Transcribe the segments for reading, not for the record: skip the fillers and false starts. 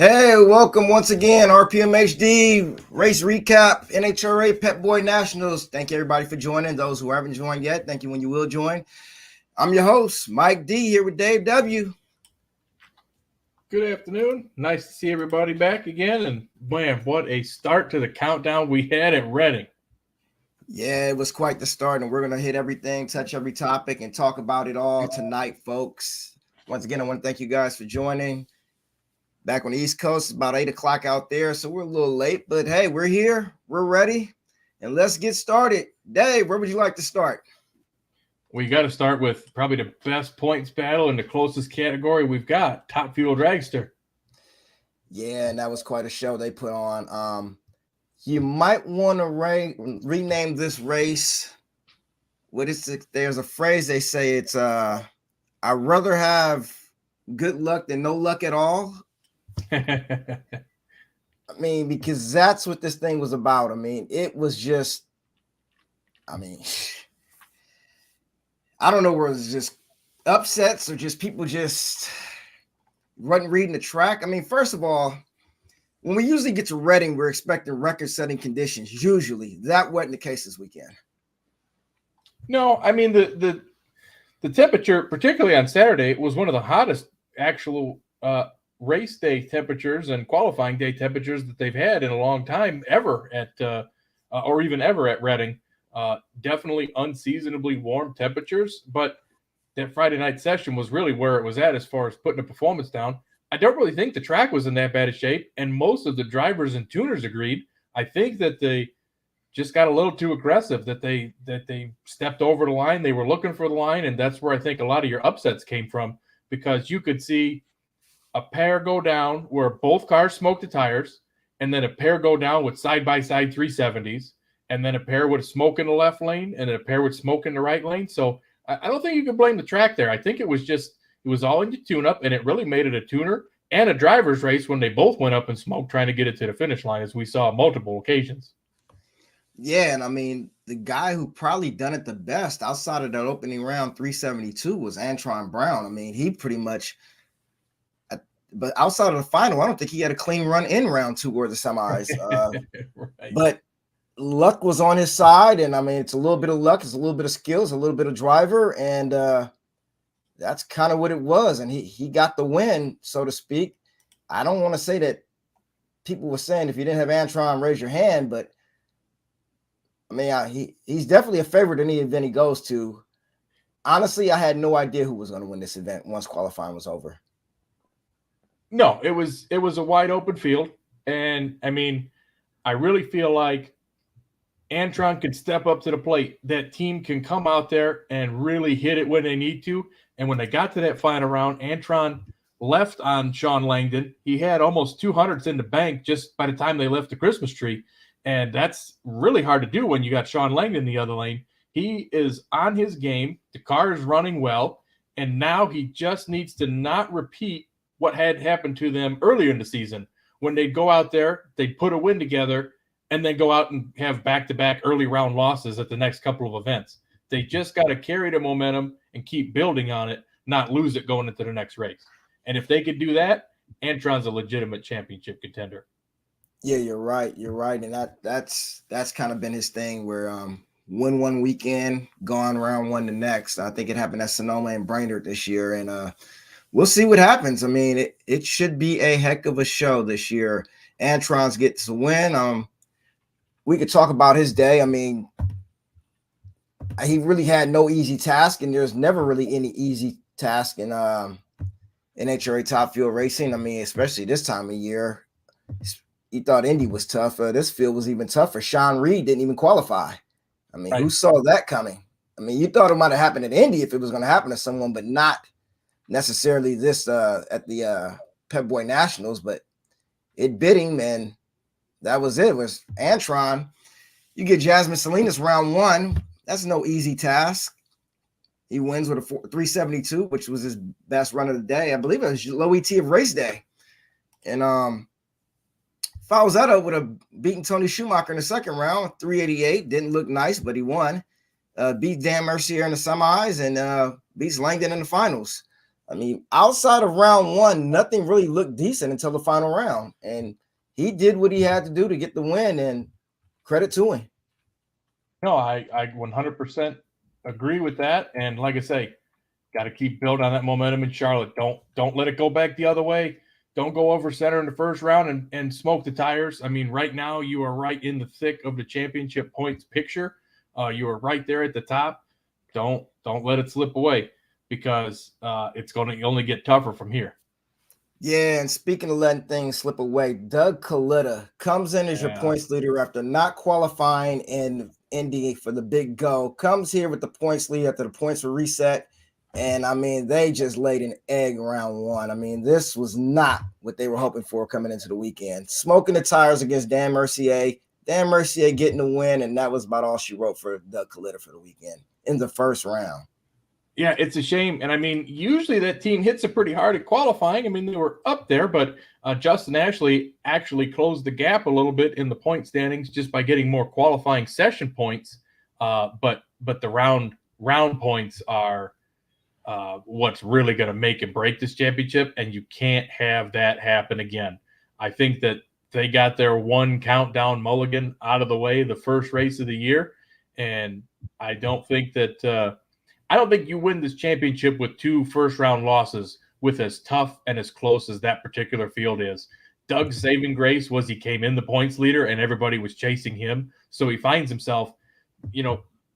Hey, welcome once again, RPMHD, race recap, NHRA Pep Boy Nationals. Thank you everybody for joining. Those who haven't joined yet, thank you when you will join. I'm your host, Mike D, here with Dave W. Good afternoon. Nice to see everybody back again. And man, what a start to the countdown we had at Reading. Yeah, it was quite the start, and we're going to hit everything, touch every topic, and talk about it all tonight, folks. Once again, I want to thank you guys for joining. Back on the East Coast, it's about 8 o'clock out there, so we're a little late, but hey, we're here, we're ready, and let's get started. Dave, where would you like to start? We got to start with probably the best points battle in the closest category we've got, Top Fuel Dragster. Yeah, and that was quite a show they put on. You might want to rename this race. What is it? There's a phrase they say, it's I'd rather have good luck than no luck at all. I mean, because that's what this thing was about. I mean, it was just, I don't know where it was just upsets or just people just wasn't reading the track. I mean, first of all, when we usually get to Reading, we're expecting record-setting conditions. Usually, that wasn't the case this weekend. No, I mean, the temperature, particularly on Saturday, was one of the hottest actual race day temperatures and qualifying day temperatures that they've had in a long time, ever at or even ever at Reading. Definitely unseasonably warm temperatures, but that Friday night session was really where it was at as far as putting a performance down. I don't really think the track was in that bad a shape, and most of the drivers and tuners agreed. I think that they just got a little too aggressive, that they stepped over the line. They were looking for the line, and that's where I think a lot of your upsets came from, because you could see a pair go down where both cars smoked the tires, and then a pair go down with side-by-side 370s, and then a pair with smoke in the left lane, and then a pair with smoke in the right lane. So I don't think you can blame the track there. I think it was all in the tune-up, and it really made it a tuner and a driver's race when they both went up in smoke trying to get it to the finish line, as we saw on multiple occasions. Yeah, and I mean, the guy who probably done it the best outside of that opening round 372 was Antron Brown. I mean, he pretty much, but outside of the final, I don't think he had a clean run in round 2 or the semis. Right. But luck was on his side, and I mean, it's a little bit of luck, it's a little bit of skills, a little bit of driver, and that's kind of what it was. And he got the win, so to speak. I don't want to say that people were saying if you didn't have Antron, raise your hand, but I mean, he's definitely a favorite in any event he goes to. Honestly, I had no idea who was going to win this event once qualifying was over. No, it was a wide open field, and I mean, I really feel like Antron can step up to the plate. That team can come out there and really hit it when they need to. And when they got to that final round, Antron left on Sean Langdon. He had almost 200s in the bank just by the time they left the Christmas tree. And that's really hard to do when you got Sean Langdon in the other lane. He is on his game. The car is running well. And now he just needs to not repeat what had happened to them earlier in the season, when they'd go out there, they'd put a win together, and then go out and have back-to-back early round losses at the next couple of events. They just got to carry the momentum and keep building on it, not lose it going into the next race. And if they could do that, Antron's a legitimate championship contender. Yeah, you're right. You're right. And that's kind of been his thing, where win one weekend, gone round one the next. I think it happened at Sonoma and Brainerd this year. And we'll see what happens. I mean, it should be a heck of a show this year. Antron's gets a win. We could talk about his day. I mean, he really had no easy task, and there's never really any easy task in NHRA Top Fuel Racing. I mean, especially this time of year. He thought Indy was tough. This field was even tougher. Sean Reed didn't even qualify. I mean, Who saw that coming? I mean, you thought it might have happened at Indy if it was going to happen to someone, but not necessarily this at the Pep Boy Nationals. But it bit him, and that was it. It was Antron. You get Jasmine Salinas round 1. That's no easy task. He wins with a 372, which was his best run of the day. I believe it was low ET of race day. And follows that up with a beating Tony Schumacher in the second round, 388. Didn't look nice, but he won. Beat Dan Mercier in the semis, and beats Langdon in the finals. I mean, outside of round one, nothing really looked decent until the final round. And he did what he had to do to get the win, and credit to him. No, I 100% agree with that. And like I say, got to keep building on that momentum in Charlotte. Don't let it go back the other way. Don't go over center in the first round and smoke the tires. I mean, right now you are right in the thick of the championship points picture. You are right there at the top. Don't let it slip away, because it's going to only get tougher from here. Yeah, and speaking of letting things slip away, Doug Coletta comes in as your points leader after not qualifying in Indy for the big go. Comes here with the points lead after the points were reset. And I mean, they just laid an egg round one. I mean, this was not what they were hoping for coming into the weekend. Smoking the tires against Dan Mercier. Dan Mercier getting the win, and that was about all she wrote for Doug Coletta for the weekend in the first round. Yeah, it's a shame. And I mean, usually that team hits it pretty hard at qualifying. I mean, they were up there, but Justin Ashley actually closed the gap a little bit in the point standings just by getting more qualifying session points. But the round points are what's really going to make and break this championship, and you can't have that happen again. I think that they got their one countdown mulligan out of the way the first race of the year, and I don't think you win this championship with 2 first-round losses with as tough and as close as that particular field is. Doug's saving grace was he came in the points leader and everybody was chasing him, so he finds himself,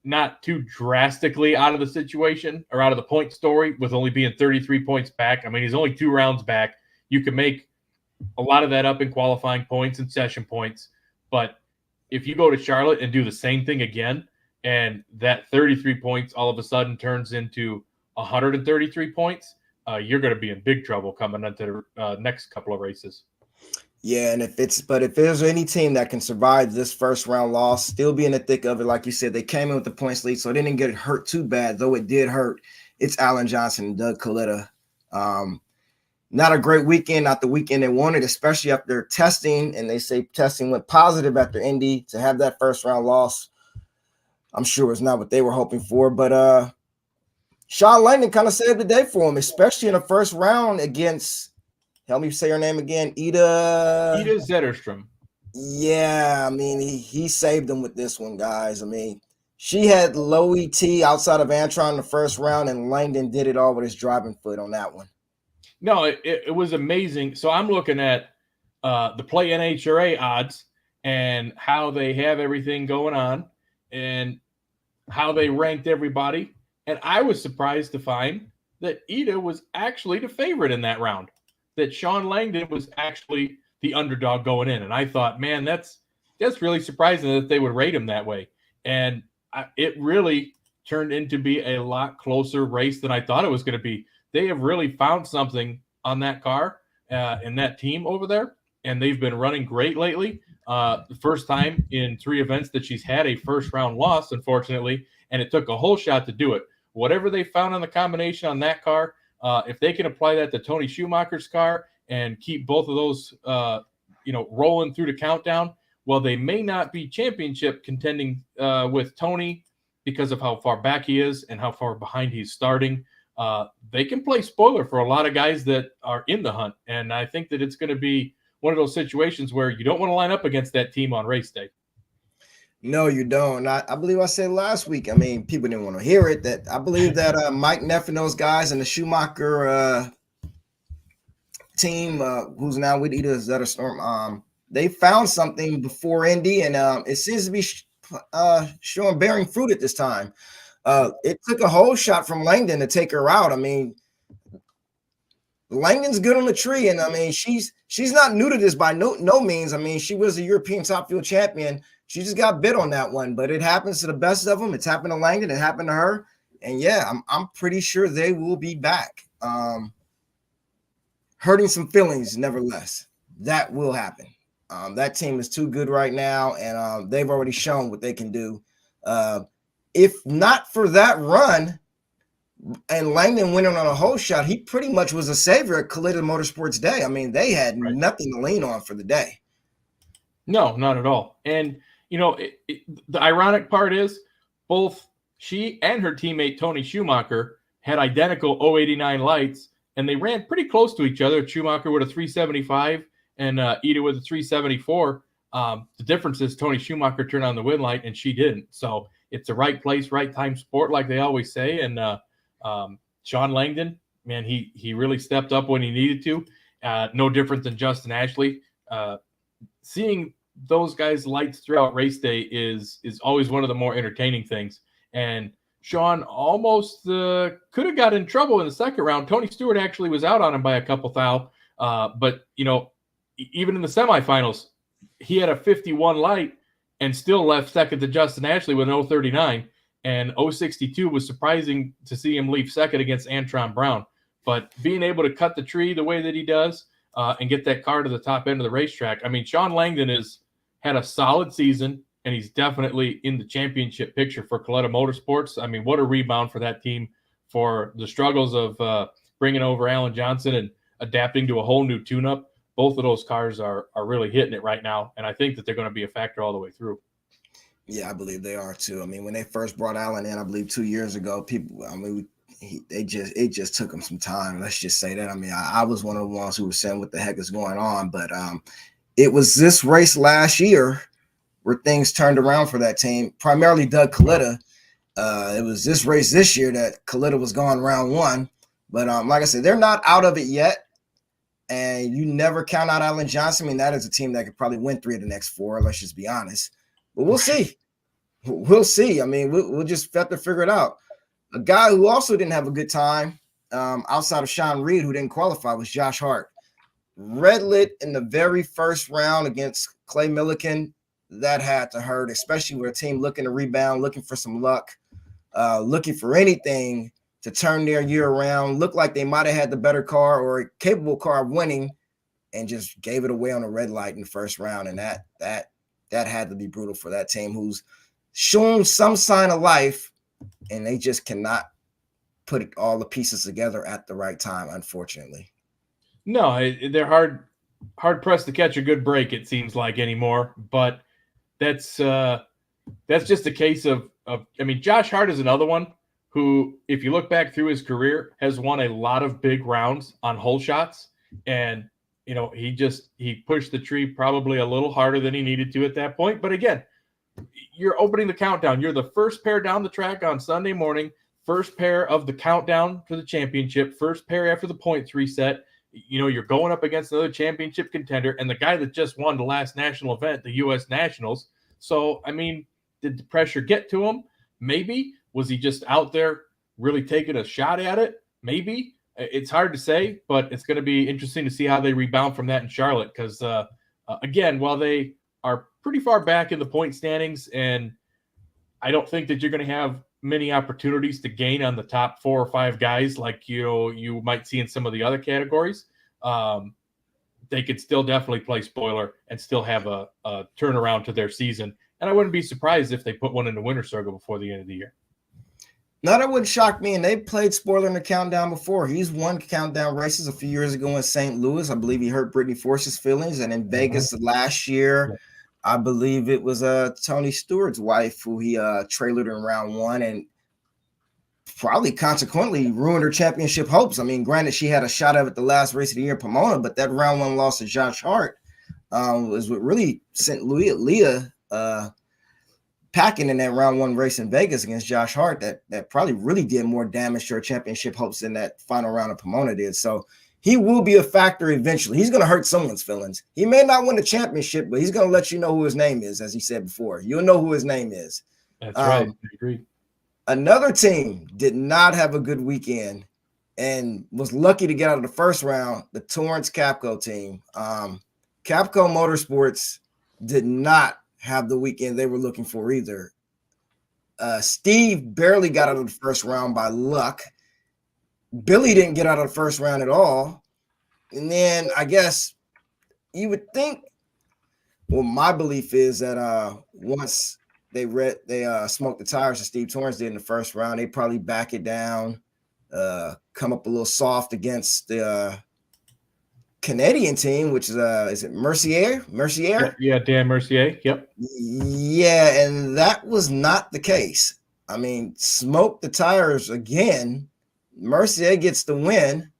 not too drastically out of the situation or out of the point story with only being 33 points back. I mean, he's only 2 rounds back. You can make a lot of that up in qualifying points and session points, but if you go to Charlotte and do the same thing again, and that 33 points all of a sudden turns into 133 points, you're going to be in big trouble coming into the next couple of races. Yeah, and if there's any team that can survive this first round loss, still be in the thick of it, like you said, they came in with the points lead, so they didn't get hurt too bad, though it did hurt. It's Alan Johnson and Doug Coletta. Not a great weekend, not the weekend they wanted, especially after testing, and they say testing went positive after Indy. To have that first round loss, I'm sure it's not what they were hoping for, but Sean Langdon kind of saved the day for him, especially in the first round against, help me say her name again, Ida Zetterstrom. Yeah, I mean, he saved them with this one, guys. I mean, she had low ET outside of Antron in the first round, and Langdon did it all with his driving foot on that one. No, it was amazing. So I'm looking at the Play NHRA odds and how they have everything going on and how they ranked everybody. And I was surprised to find that Ida was actually the favorite in that round, that Sean Langdon was actually the underdog going in. And I thought, man, that's really surprising that they would rate him that way. And it really turned into be a lot closer race than I thought it was going to be. They have really found something on that car and that team over there, and they've been running great lately. The first time in 3 events that she's had a first-round loss, unfortunately, and it took a whole shot to do it. Whatever they found on the combination on that car, if they can apply that to Tony Schumacher's car and keep both of those, rolling through the countdown, well, they may not be championship contending with Tony because of how far back he is and how far behind he's starting. They can play spoiler for a lot of guys that are in the hunt. And I think that it's going to be one of those situations where you don't want to line up against that team on race day. No, you don't. I believe I said last week, I mean, people didn't want to hear it, that I believe that Mike Neff and those guys and the Schumacher team, who's now with Ida Zetterstrom, they found something before Indy, and it seems to be showing bearing fruit at this time. It took a whole shot from Langdon to take her out. I mean, Langdon's good on the tree, and I mean, she's not new to this by no means. I mean, she was a European top field champion. She just got bit on that one, but it happens to the best of them. It's happened to Langdon. It happened to her, and yeah, I'm pretty sure they will be back. Hurting some feelings, nevertheless. That will happen. That team is too good right now, and they've already shown what they can do. If not for that run and Langdon winning on a whole shot, he pretty much was a savior at Coletta Motorsports Day. I mean, they had nothing to lean on for the day. No, not at all. And, the ironic part is both she and her teammate Tony Schumacher had identical 089 lights and they ran pretty close to each other. Schumacher with a 375 and Ida with a 374. The difference is Tony Schumacher turned on the win light and she didn't. So it's a right place, right time sport, like they always say. And Sean Langdon, man, he really stepped up when he needed to. No different than Justin Ashley. Seeing those guys' lights throughout race day is always one of the more entertaining things. And Sean almost could have got in trouble in the second round. Tony Stewart actually was out on him by a couple thou. But, even in the semifinals, he had a 51 light and still left second to Justin Ashley with an 039. And 062 was surprising to see him leave second against Antron Brown. But being able to cut the tree the way that he does and get that car to the top end of the racetrack, I mean, Sean Langdon had a solid season, and he's definitely in the championship picture for Coletta Motorsports. I mean, what a rebound for that team for the struggles of bringing over Alan Johnson and adapting to a whole new tune-up. Both of those cars are really hitting it right now, and I think that they're going to be a factor all the way through. Yeah, I believe they are too. I mean, when they first brought Alan in, I believe 2 years ago, it just took them some time. Let's just say that. I mean, I was one of the ones who was saying what the heck is going on, but it was this race last year where things turned around for that team, primarily Doug Coletta. It was this race this year that Coletta was gone round one, but like I said, they're not out of it yet. And you never count out Alan Johnson. I mean, that is a team that could probably win 3 of the next 4. Let's just be honest. But we'll see. We'll see. I mean, we'll just have to figure it out. A guy who also didn't have a good time outside of Sean Reed, who didn't qualify, was Josh Hart. Red lit in the very first round against Clay Milliken. That had to hurt, especially with a team looking to rebound, looking for some luck, looking for anything to turn their year around, looked like they might have had the better car or a capable car of winning, and just gave it away on a red light in the first round. And that had to be brutal for that team, who's shown some sign of life, and they just cannot put all the pieces together at the right time, unfortunately. No, they're hard pressed to catch a good break, it seems like, anymore. But that's just a case of I mean, Josh Hart is another one who, if you look back through his career, has won a lot of big rounds on hole shots. And, he pushed the tree probably a little harder than he needed to at that point. But again, you're opening the countdown. You're the first pair down the track on Sunday morning, first pair of the countdown for the championship, first pair after the points reset. You're going up against another championship contender and the guy that just won the last national event, the U.S. Nationals. So, I mean, did the pressure get to him? Maybe. Was he just out there really taking a shot at it? Maybe. It's hard to say, but it's going to be interesting to see how they rebound from that in Charlotte because, again, while they are pretty far back in the point standings, and I don't think that you're going to have many opportunities to gain on the top 4 or 5 guys like you might see in some of the other categories. They could still definitely play spoiler and still have a turnaround to their season. And I wouldn't be surprised if they put one in the winner's circle before the end of the year. No, that wouldn't shock me. And they played spoiler in the countdown before. He's won countdown races a few years ago in St. Louis. I believe he hurt Brittany Force's feelings. And in Vegas last year, I believe it was Tony Stewart's wife who he trailered in round 1 and probably consequently ruined her championship hopes. I mean, granted, she had a shot at it the last race of the year in Pomona, but that round 1 loss to Josh Hart was what really sent Leah packing in that round 1 race in Vegas against Josh Hart. That probably really did more damage to her championship hopes than that final round of Pomona did. So he will be a factor eventually. He's going to hurt someone's feelings. He may not win the championship, but he's going to let you know who his name is, as he said before. You'll know who his name is. That's right. I agree. Another team did not have a good weekend and was lucky to get out of the first round, the Torrance Capco team. Capco Motorsports did not have the weekend they were looking for either. Steve barely got out of the first round by luck. Billy didn't get out of the first round at all. And then I guess you would think, well, my belief is that once they smoked the tires that Steve Torrance did in the first round, they probably back it down, come up a little soft against the Canadian team, which is it Mercier? Yeah, Dan Mercier. Yep. Yeah, and that was not the case. I mean, smoke the tires again. Mercier gets the win,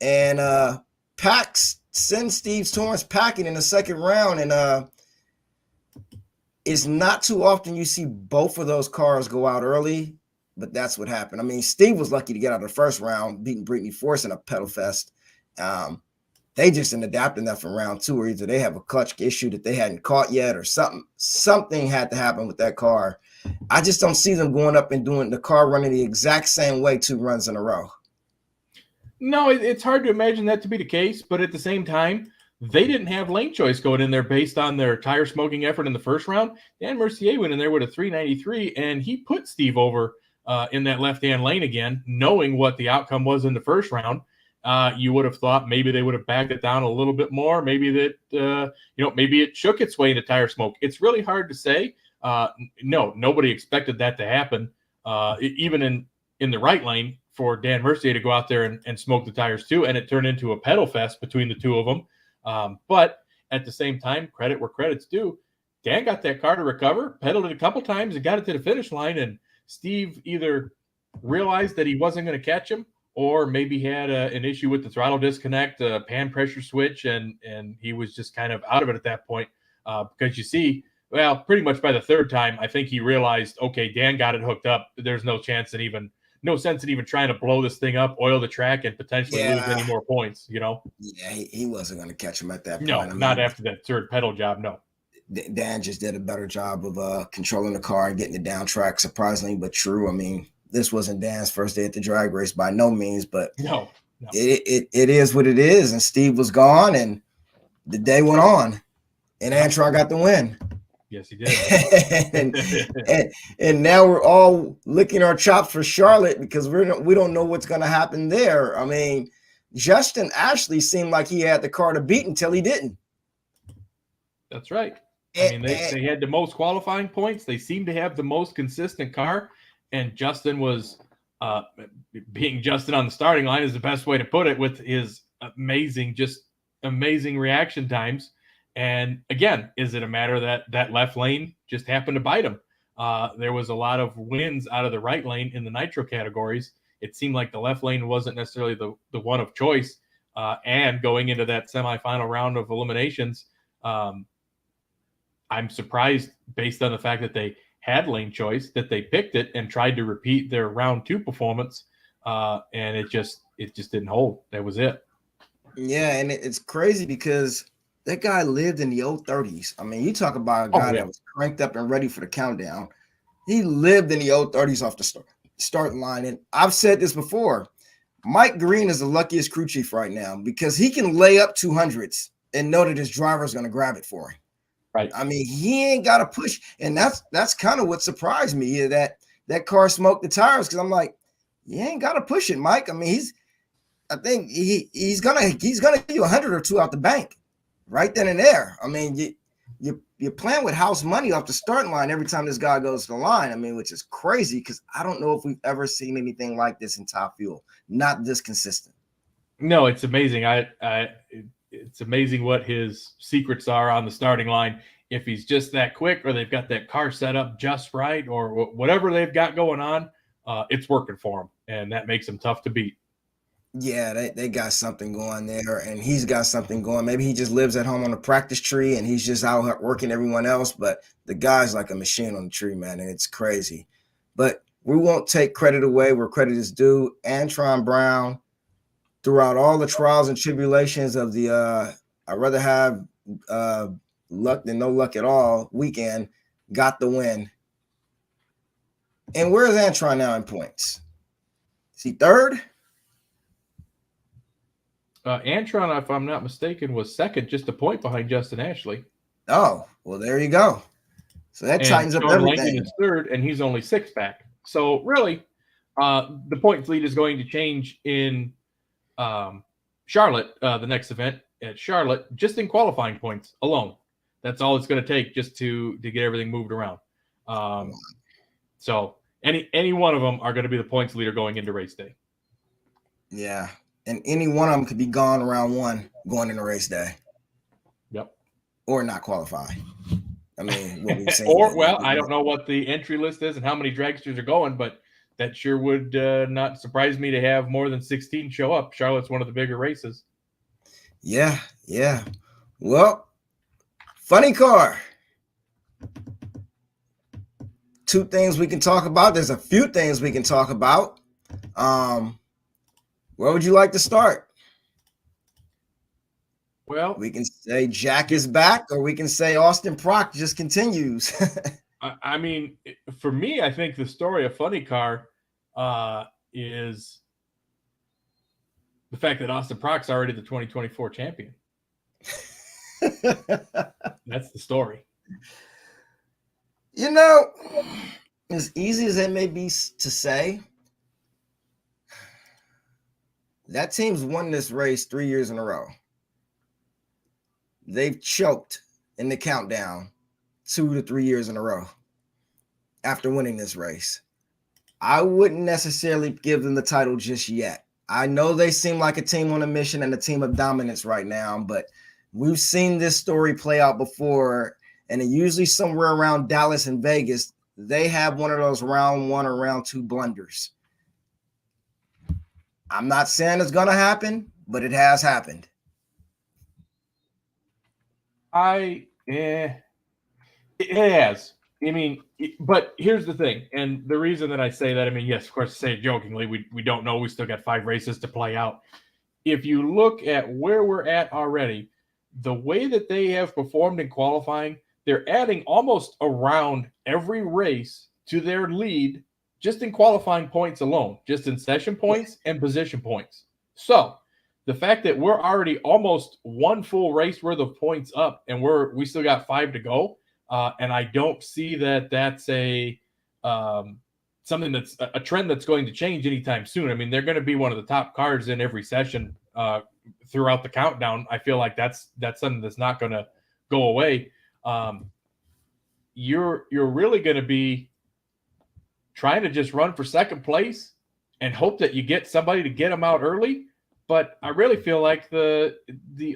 and Pax sends Steve Torrance packing in the second round, and it's not too often you see both of those cars go out early, but that's what happened. I mean, Steve was lucky to get out of the first round, beating Brittany Force in a pedal fest. They just didn't adapt enough in round two, or either they have a clutch issue that they hadn't caught yet, or something had to happen with that car. I just don't see them going up and doing the car running the exact same way 2 runs in a row. No, it's hard to imagine that to be the case, but at the same time, they didn't have lane choice going in there based on their tire smoking effort in the first round. Dan Mercier went in there with a 393, and he put Steve over in that left-hand lane again, knowing what the outcome was in the first round. You would have thought maybe they would have backed it down a little bit more. Maybe that, maybe it shook its way into tire smoke. It's really hard to say. No, nobody expected that to happen, even in the right lane, for Dan Mercier to go out there and smoke the tires too. And it turned into a pedal fest between the two of them. But at the same time, credit where credit's due. Dan got that car to recover, pedaled it a couple times, and got it to the finish line. And Steve either realized that he wasn't going to catch him, or maybe had an issue with the throttle disconnect, pan pressure switch, and he was just kind of out of it at that point. Because you see, well, pretty much by the third time, I think he realized, okay, Dan got it hooked up. There's no sense in even trying to blow this thing up, oil the track, and potentially lose any more points, Yeah, he wasn't going to catch him at that point. No, not after that third pedal job, no. Dan just did a better job of controlling the car and getting it down track, surprisingly but true. I mean, this wasn't Dan's first day at the drag race by no means, but no. It is what it is. And Steve was gone, and the day went on, and NHRA got the win. Yes, he did. and now we're all licking our chops for Charlotte because we don't know what's going to happen there. I mean, Justin Ashley seemed like he had the car to beat until he didn't. That's right. I mean, they had the most qualifying points. They seemed to have the most consistent car, and Justin was being Justin on the starting line is the best way to put it, with his amazing reaction times. And again, is it a matter that left lane just happened to bite him? There was a lot of wins out of the right lane in the nitro categories. It seemed like the left lane wasn't necessarily the one of choice. And going into that semifinal round of eliminations, I'm surprised, based on the fact that they had lane choice, that they picked it and tried to repeat their round 2 performance. And it just didn't hold. That was it. Yeah. And it's crazy because that guy lived in the old 30s. I mean, you talk about a guy that was cranked up and ready for the countdown. He lived in the old 30s off the starting line. And I've said this before, Mike Green is the luckiest crew chief right now because he can lay up 200s and know that his driver is going to grab it for him. Right. I mean, he ain't got to push. And that's kind of what surprised me, that car smoked the tires, because I'm like, you ain't got to push it, Mike. I mean, I think he's gonna give you 100 or 2 out the bank right then and there. I mean, you're playing with house money off the starting line every time this guy goes to the line. I mean, which is crazy because I don't know if we've ever seen anything like this in Top Fuel. Not this consistent. No, it's amazing. It's amazing what his secrets are on the starting line. If he's just that quick, or they've got that car set up just right, or whatever they've got going on, it's working for him, and that makes him tough to beat. Yeah, they got something going there, and he's got something going. Maybe he just lives at home on the practice tree, and he's just out working everyone else, but the guy's like a machine on the tree, man, and it's crazy. But we won't take credit away where credit is due. Antron Brown, throughout all the trials and tribulations of the I'd rather have luck than no luck at all weekend, got the win. And where's Antron now in points? Is he third? Antron, if I'm not mistaken, was second, just a point behind Justin Ashley. Oh, well, there you go. So that tightens up everything. Lincoln is third, and he's only 6 back. So really, the points lead is going to change in Charlotte, the next event at Charlotte, just in qualifying points alone. That's all it's going to take just to get everything moved around. So any one of them are going to be the points leader going into race day. Yeah. And any one of them could be gone round 1 going into race day. Yep. Or not qualify. I mean, what we've seen. Or, well, I don't know what the entry list is and how many dragsters are going, but that sure would not surprise me to have more than 16 show up. Charlotte's one of the bigger races. Yeah, yeah. Well, funny car. Two things we can talk about. There's a few things we can talk about. Where would you like to start? Well, we can say Jack is back, or we can say Austin Prock just continues. I mean, for me, I think the story of Funny Car is the fact that Austin Prock's already the 2024 champion. That's the story. You know, as easy as it may be to say, that team's won this race 3 years in a row. They've choked in the countdown 2 to 3 years in a row after winning this race. I wouldn't necessarily give them the title just yet. I know they seem like a team on a mission and a team of dominance right now, but we've seen this story play out before, and usually somewhere around Dallas and Vegas, they have one of those round 1 or round 2 blunders. I'm not saying it's going to happen, but it has happened. It has. I mean, but here's the thing, and the reason that I say that, I mean, yes, of course, I say it jokingly. We don't know. We still got 5 races to play out. If you look at where we're at already, the way that they have performed in qualifying, they're adding almost around every race to their lead just in qualifying points alone, just in session points and position points. So the fact that we're already almost 1 full race worth of points up, and we still got 5 to go. And I don't see that that's a something that's a trend that's going to change anytime soon. I mean, they're going to be one of the top cars in every session throughout the countdown. I feel like that's something that's not going to go away. You're really going to be trying to just run for second place and hope that you get somebody to get them out early. But I really feel like the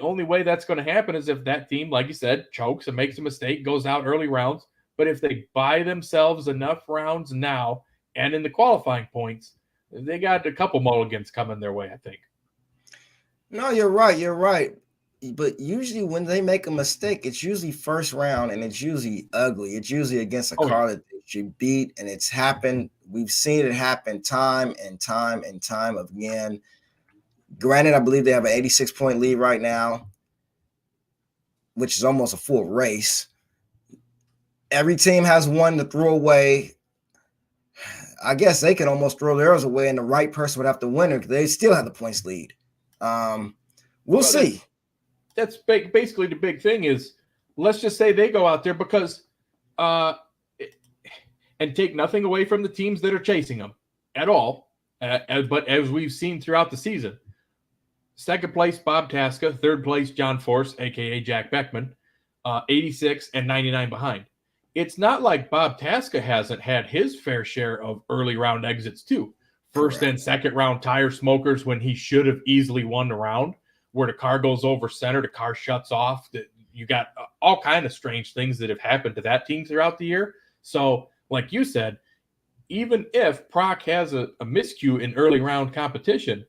only way that's going to happen is if that team, like you said, chokes and makes a mistake, goes out early rounds. But if they buy themselves enough rounds now and in the qualifying points, they got a couple mulligans coming their way, I think. No, you're right. You're right. But usually when they make a mistake, it's usually first round, and it's usually ugly. It's usually against a car that they should beat, and it's happened. We've seen it happen time and time and time again. Granted, I believe they have an 86-point lead right now, which is almost a full race. Every team has one to throw away. I guess they could almost throw theirs away, and the right person would have to win it because they still have the points lead. We'll see. That's basically the big thing is, let's just say they go out there because and take nothing away from the teams that are chasing them at all. But as we've seen throughout the season, second place, Bob Tasca. Third place, John Force, a.k.a. Jack Beckman, 86 and 99 behind. It's not like Bob Tasca hasn't had his fair share of early round exits too. First and second round tire smokers when he should have easily won the round, where the car goes over center, the car shuts off. You got all kind of strange things that have happened to that team throughout the year. So, like you said, even if Proc has a miscue in early round competition,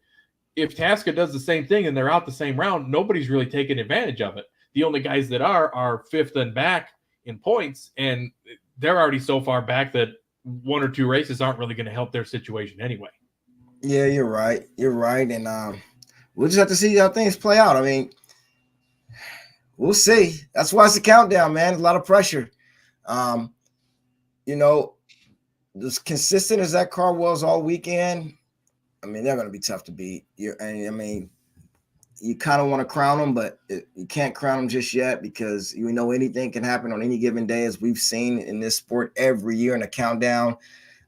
if Tasca does the same thing and they're out the same round, nobody's really taking advantage of it. The only guys that are fifth and back in points, and they're already so far back that 1 or 2 races aren't really going to help their situation anyway. Yeah, you're right. You're right. And we'll just have to see how things play out. I mean, we'll see. That's why it's a countdown, man. There's a lot of pressure. You know, as consistent as that car was all weekend, I mean, they're going to be tough to beat. I mean, you kind of want to crown them, but you can't crown them just yet because you know anything can happen on any given day, as we've seen in this sport every year in a countdown.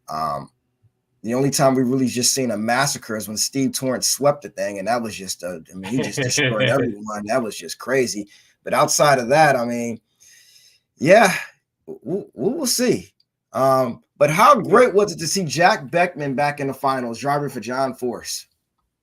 The only time we really just seen a massacre is when Steve Torrance swept the thing, and that was just he just destroyed everyone. That was just crazy. But outside of that, I mean, yeah, we'll see. But how great was it to see Jack Beckman back in the finals, driving for John Force?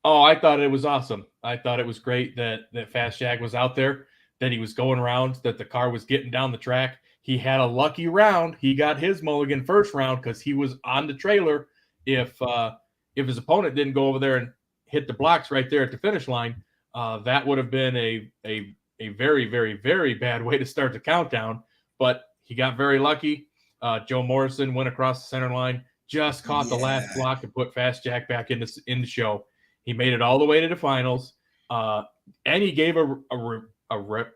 Oh, I thought it was awesome. I thought it was great that Fast Jack was out there, that he was going around, that the car was getting down the track. He had a lucky round. He got his mulligan first round because he was on the trailer if his opponent didn't go over there and hit the blocks right there at the finish line, that would have been a very, very, very bad way to start the countdown. But he got very lucky. Joe Morrison went across the center line, just caught the last block and put Fast Jack back in the show. He made it all the way to the finals, and he gave a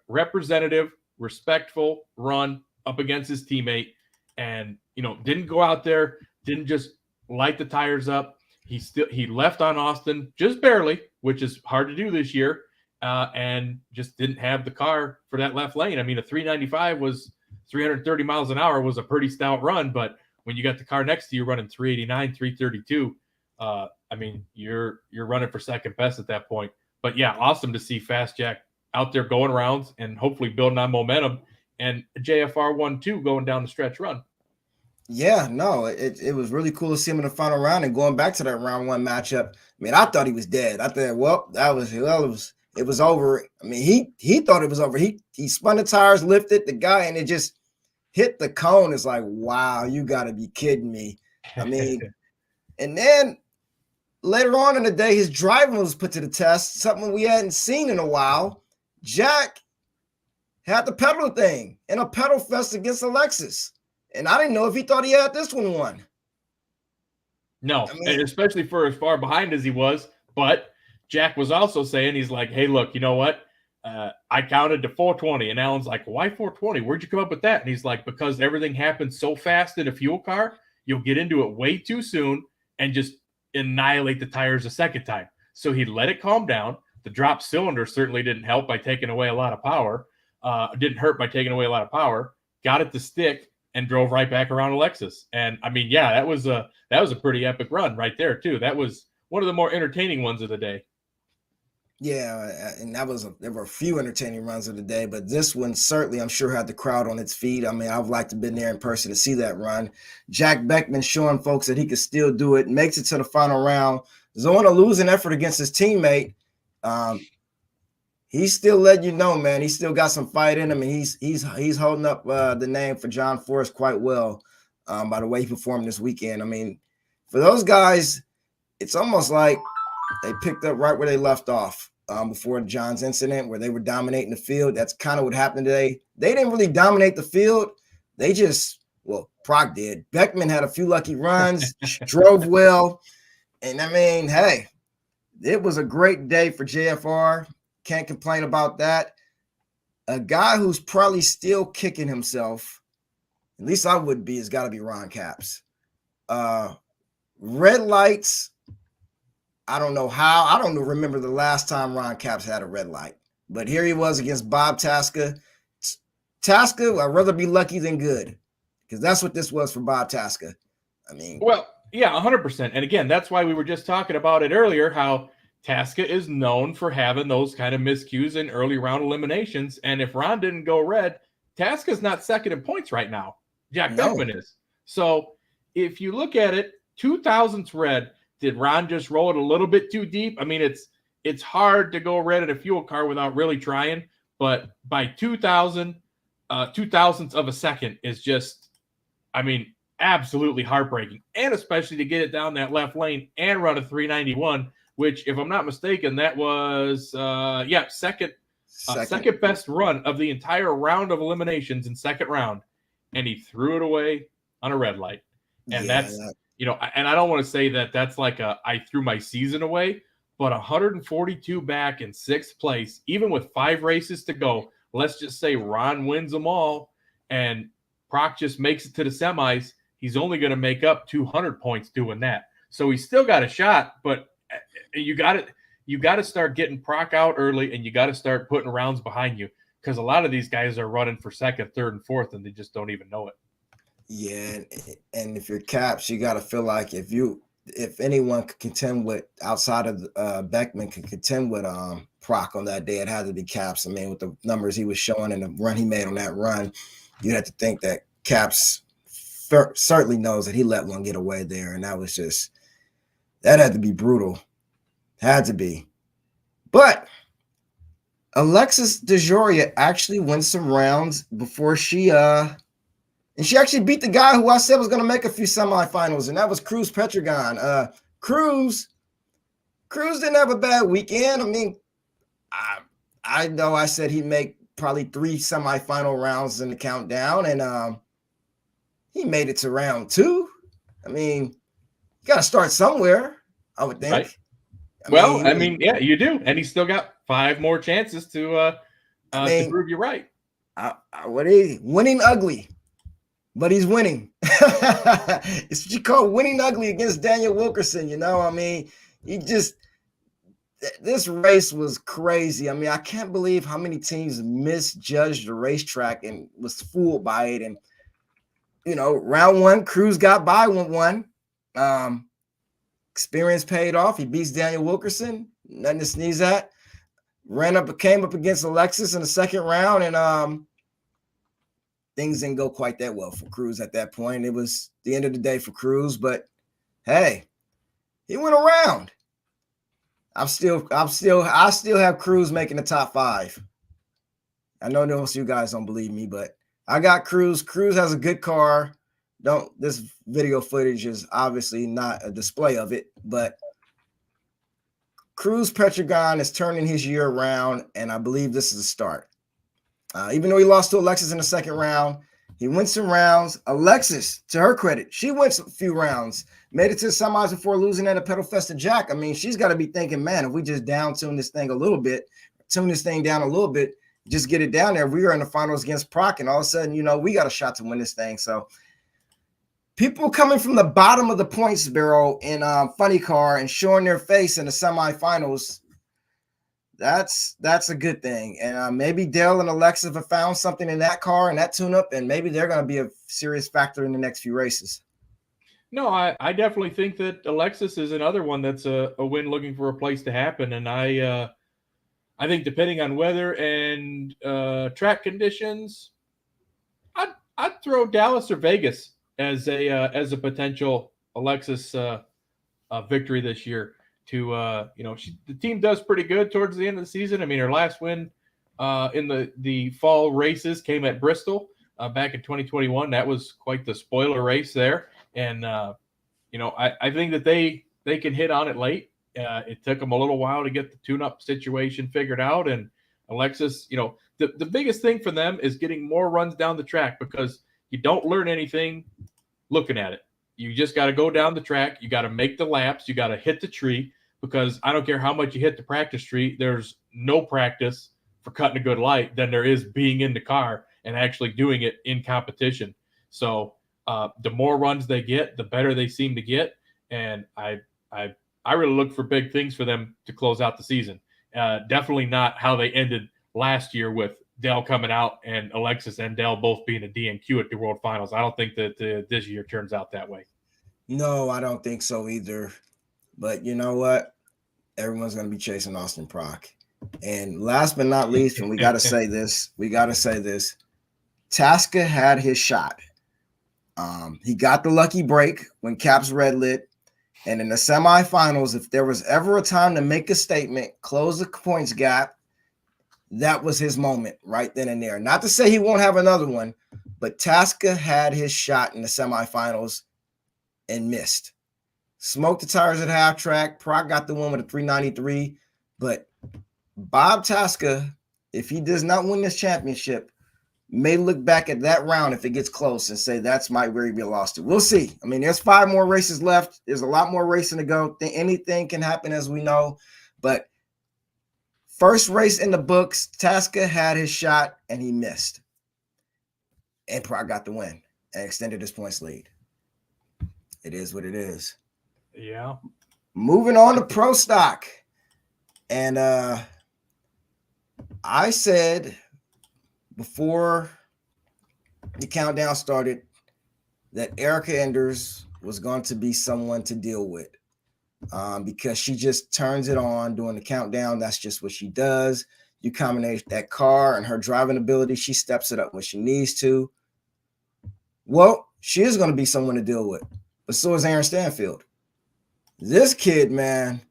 representative, respectful run up against his teammate, and didn't go out there, didn't just light the tires up. He left on Austin just barely, which is hard to do this year, and just didn't have the car for that left lane. I mean, a 395 was 330 miles an hour was a pretty stout run, but when you got the car next to you running 389, 332, I mean, you're running for second best at that point. But yeah, awesome to see Fast Jack out there going rounds and hopefully building on momentum, and JFR 1-2 going down the stretch run. Yeah, no, it was really cool to see him in the final round. And going back to that round one matchup, I mean, I thought he was dead. I thought, it was over. I mean, he thought it was over. He spun the tires, lifted the guy, and it just hit the cone. It's like, wow, you got to be kidding me. I mean, and then later on in the day, his driving was put to the test, something we hadn't seen in a while. Jack had the pedal thing in a pedal fest against Alexis. And I didn't know if he thought he had this one won. No, I mean, especially for as far behind as he was. But Jack was also saying, he's like, hey, look, you know what? I counted to 420. And Alan's like, why 420? Where'd you come up with that? And he's like, because everything happens so fast in a fuel car, you'll get into it way too soon and just annihilate the tires a second time. So he let it calm down. The drop cylinder certainly didn't help by taking away a lot of power. Didn't hurt by taking away a lot of power. Got it to stick and drove right back around Alexis. And I mean, yeah, that was a pretty epic run right there too. That was one of the more entertaining ones of the day. Yeah, and there were a few entertaining runs of the day, but this one certainly, I'm sure, had the crowd on its feet. I mean, I'd like to have been there in person to see that run. Jack Beckman showing folks that he could still do it, makes it to the final round. Though in a losing effort against his teammate, he's still letting you know, man, he's still got some fight in him, and he's holding up the name for John Forrest quite well by the way he performed this weekend. I mean, for those guys, it's almost like they picked up right where they left off before John's incident, where they were dominating the field. That's kind of what happened today. They didn't really dominate the field. They just, Proc did. Beckman had a few lucky runs, drove well. And I mean, hey, it was a great day for JFR. Can't complain about that. A guy who's probably still kicking himself, at least I would be, has got to be Ron Capps. Red lights, I don't know how. I don't remember the last time Ron Capps had a red light. But here he was against Bob Tasca. Tasca, I'd rather be lucky than good, because that's what this was for Bob Tasca. I mean, well, yeah, 100%. And again, that's why we were just talking about it earlier, how Tasca is known for having those kind of miscues in early round eliminations. And if Ron didn't go red, Tasca's not second in points right now. Jack Beckman is. So if you look at it, 2000's red. Did Ron just roll it a little bit too deep? I mean, it's hard to go red in a fuel car without really trying. But by 2,000 thousandths of a second is just, I mean, absolutely heartbreaking. And especially to get it down that left lane and run a 391, which, if I'm not mistaken, that was second best run of the entire round of eliminations in second round, and he threw it away on a red light. And and I don't want to say that that's like I threw my season away, but 142 back in sixth place, even with 5 races to go. Let's just say Ron wins them all, and Proc just makes it to the semis. He's only going to make up 200 points doing that. So he's still got a shot, but you got to start getting Proc out early, and you got to start putting rounds behind you, because a lot of these guys are running for second, third, and fourth, and they just don't even know it. Yeah, and if you're Capps, you got to feel like if anyone could contend with, outside of Beckman, could contend with Proc on that day, it had to be Capps. I mean, with the numbers he was showing and the run he made on that run, you had to think that Capps certainly knows that he let one get away there, and that had to be brutal. Had to be. But Alexis DeJoria actually won some rounds before she And she actually beat the guy who I said was going to make a few semifinals, and that was Cruz Petrogon. Cruz didn't have a bad weekend. I mean, I know I said he'd make probably 3 semifinal rounds in the countdown, and he made it to round 2. I mean, you got to start somewhere, I would think. Right. I mean, yeah, you do, and he's still got 5 more chances to prove you right. What is he? Winning ugly, but he's winning. It's what you call winning ugly against Daniel Wilkerson. You know, I mean, this race was crazy. I mean, I can't believe how many teams misjudged the racetrack and was fooled by it. And, you know, round 1, Cruz got by with 1. Experience paid off. He beats Daniel Wilkerson. Nothing to sneeze at. Came up against Alexis in the second round, and things didn't go quite that well for Cruz at that point. It was the end of the day for Cruz, but hey, he went around. I still have Cruz making the top 5. I know most of you guys don't believe me, but I got Cruz. Cruz has a good car. This video footage is obviously not a display of it, but Cruz Petrogon is turning his year around, and I believe this is a start. Even though he lost to Alexis in the second round, he went some rounds. Alexis, to her credit, she went a few rounds, made it to the semis before losing at a Pedal Festa Jack. I mean, she's got to be thinking, man, if we just tune this thing down a little bit, just get it down there. We were in the finals against Proc, and all of a sudden, you know, we got a shot to win this thing. So people coming from the bottom of the points barrel in Funny Car and showing their face in the semifinals, that's a good thing. And maybe Dale and Alexis have found something in that car and that tune-up, and maybe they're going to be a serious factor in the next few races. No, I definitely think that Alexis is another one that's a win looking for a place to happen. And I think depending on weather and track conditions, I'd throw Dallas or Vegas as a potential Alexis victory this year. The team does pretty good towards the end of the season. I mean, her last win in the fall races came at Bristol back in 2021. That was quite the spoiler race there. And, I think that they can hit on it late. It took them a little while to get the tune-up situation figured out. And Alexis, the biggest thing for them is getting more runs down the track, because you don't learn anything looking at it. You just got to go down the track. You got to make the laps. You got to hit the tree, because I don't care how much you hit the practice tree. There's no practice for cutting a good light than there is being in the car and actually doing it in competition. So the more runs they get, the better they seem to get. And I really look for big things for them to close out the season. Definitely not how they ended last year with Dell coming out and Alexis and Dell both being a DNQ at the World Finals. I don't think that this year turns out that way. No, I don't think so either. But you know what? Everyone's going to be chasing Austin Proc. And last but not least, and we got to say this, Tasca had his shot. He got the lucky break when Cap's red lit. And in the semifinals, if there was ever a time to make a statement, close the points gap, that was his moment right then and there. Not to say he won't have another one, but Tasca had his shot in the semifinals and missed. Smoked the tires at half track. Proc got the one with a 393. But Bob Tasca, if he does not win this championship, may look back at that round if it gets close and say that's where he lost it. We'll see. I mean, there's 5 more races left. There's a lot more racing to go. Anything can happen, as we know. But first race in the books, Tasca had his shot and he missed. And Proc got the win and extended his points lead. It is what it is. Yeah. Moving on to Pro Stock. And I said before the countdown started that Erica Enders was going to be someone to deal with because she just turns it on during the countdown. That's just what she does. You combine that car and her driving ability, she steps it up when she needs to. Well, she is going to be someone to deal with, but so is Aaron Stanfield. This kid, man,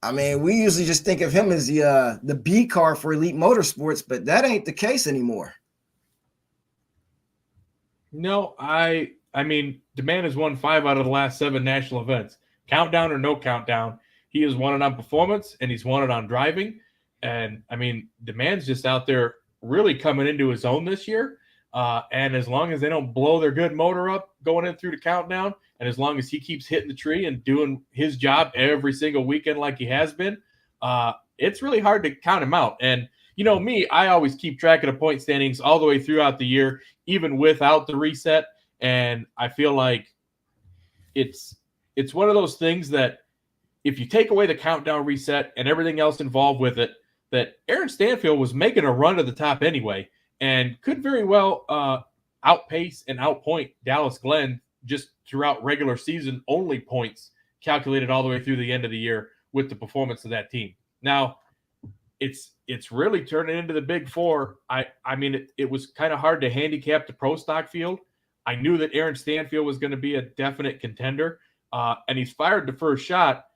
I mean, we usually just think of him as the B car for Elite Motorsports, but that ain't the case anymore. No, I mean, the man has won 5 out of the last 7 national events. Countdown or no countdown, he has won it on performance and he's won it on driving. And I mean, the man's just out there really coming into his own this year. And as long as they don't blow their good motor up going in through the countdown, and as long as he keeps hitting the tree and doing his job every single weekend like he has been, it's really hard to count him out. And you know me, I always keep track of the point standings all the way throughout the year, even without the reset. And I feel like it's one of those things that if you take away the countdown reset and everything else involved with it, that Aaron Stanfield was making a run to the top anyway, and could very well outpace and outpoint Dallas Glenn just throughout regular season only points calculated all the way through the end of the year with the performance of that team. Now, it's really turning into the big four. I mean, it was kind of hard to handicap the pro stock field. I knew that Aaron Stanfield was going to be a definite contender, and he's fired the first shot,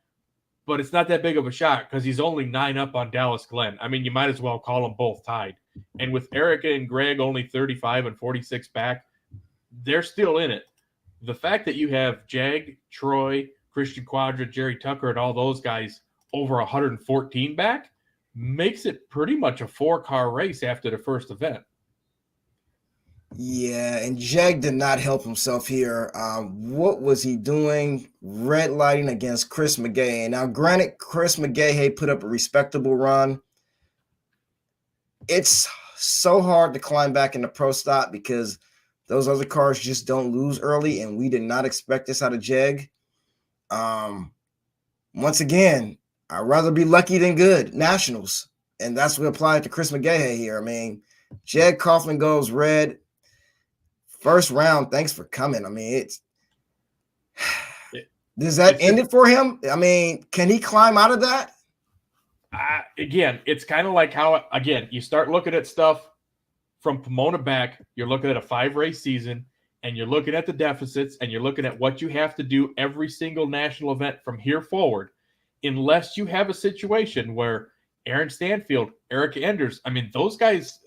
but it's not that big of a shot because he's only 9 up on Dallas Glenn. I mean, you might as well call them both tied. And with Erica and Greg only 35 and 46 back, they're still in it. The fact that you have Jag, Troy, Christian Quadra, Jerry Tucker, and all those guys over 114 back makes it pretty much a 4-car race after the first event. Yeah, and Jag did not help himself here. What was he doing? Red lighting against Chris McGahey. Now, granted, Chris McGahey put up a respectable run. It's so hard to climb back in the pro stock because those other cars just don't lose early, and we did not expect this out of Jag. Once again, I'd rather be lucky than good. Nationals. And that's what applied to Chris McGahey here. I mean, Jag Coughlin goes red. First round, thanks for coming. I mean, does that end it for him? I mean, can he climb out of that? Again, it's kind of like how, again, you start looking at stuff from Pomona back. You're looking at a 5-race season, and you're looking at the deficits, and you're looking at what you have to do every single national event from here forward, unless you have a situation where Aaron Stanfield, Eric Enders, I mean, those guys,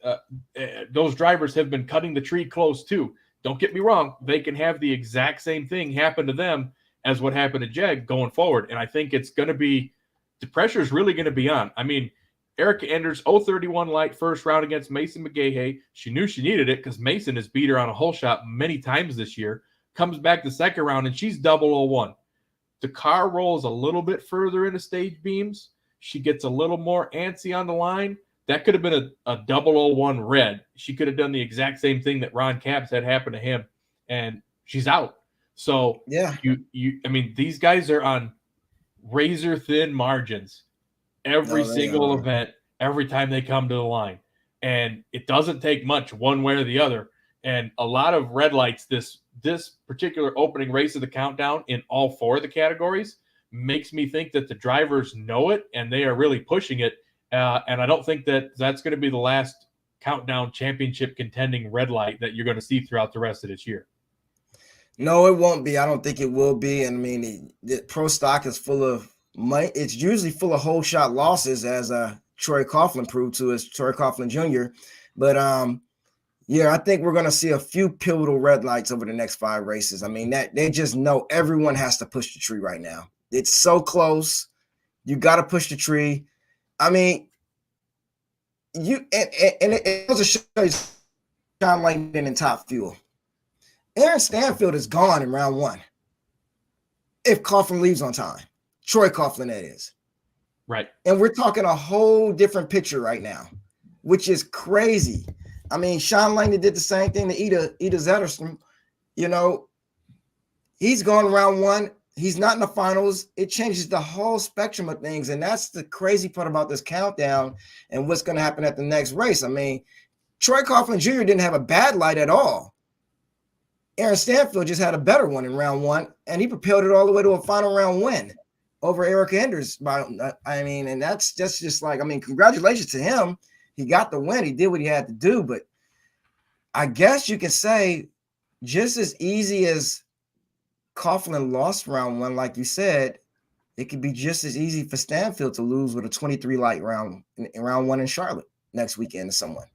those drivers have been cutting the tree close too. Don't get me wrong. They can have the exact same thing happen to them as what happened to Jag going forward. And I think it's going to be, the pressure is really going to be on. I mean, Erica Enders, 031 light first round against Mason McGahey. She knew she needed it because Mason has beat her on a whole shot many times this year. Comes back the second round, and she's 001. The car rolls a little bit further into stage beams. She gets a little more antsy on the line. That could have been a 001 red. She could have done the exact same thing that Ron Capps had happen to him, and she's out. So yeah, I mean, these guys are on razor thin margins every single event, every time they come to the line, and it doesn't take much one way or the other. And a lot of red lights this particular opening race of the countdown in all 4 of the categories makes me think that the drivers know it and they are really pushing it. And I don't think that that's going to be the last countdown championship contending red light that you're going to see throughout the rest of this year. No, it won't be. I don't think it will be. And I mean, the pro stock is full of money. It's usually full of whole shot losses, as Troy Coughlin proved to us, Troy Coughlin Jr. But yeah, I think we're going to see a few pivotal red lights over the next 5 races. I mean, that they just know everyone has to push the tree right now. It's so close. You got to push the tree. I mean, it was a show John Langdon in Top Fuel. Aaron Stanfield is gone in round 1. If Coughlin leaves on time, Troy Coughlin, that is. Right. And we're talking a whole different picture right now, which is crazy. I mean, Sean Langdon did the same thing to Ida Zetterstrom. You know, he's gone round 1. He's not in the finals. It changes the whole spectrum of things. And that's the crazy part about this countdown and what's going to happen at the next race. I mean, Troy Coughlin Jr. didn't have a bad light at all. Aaron Stanfield just had a better one in round 1, and he propelled it all the way to a final round win over Erica Enders. I mean, and that's just like, I mean, congratulations to him. He got the win. He did what he had to do. But I guess you could say just as easy as Coughlin lost round 1, like you said, it could be just as easy for Stanfield to lose with a 23 light round in round 1 in Charlotte next weekend to someone.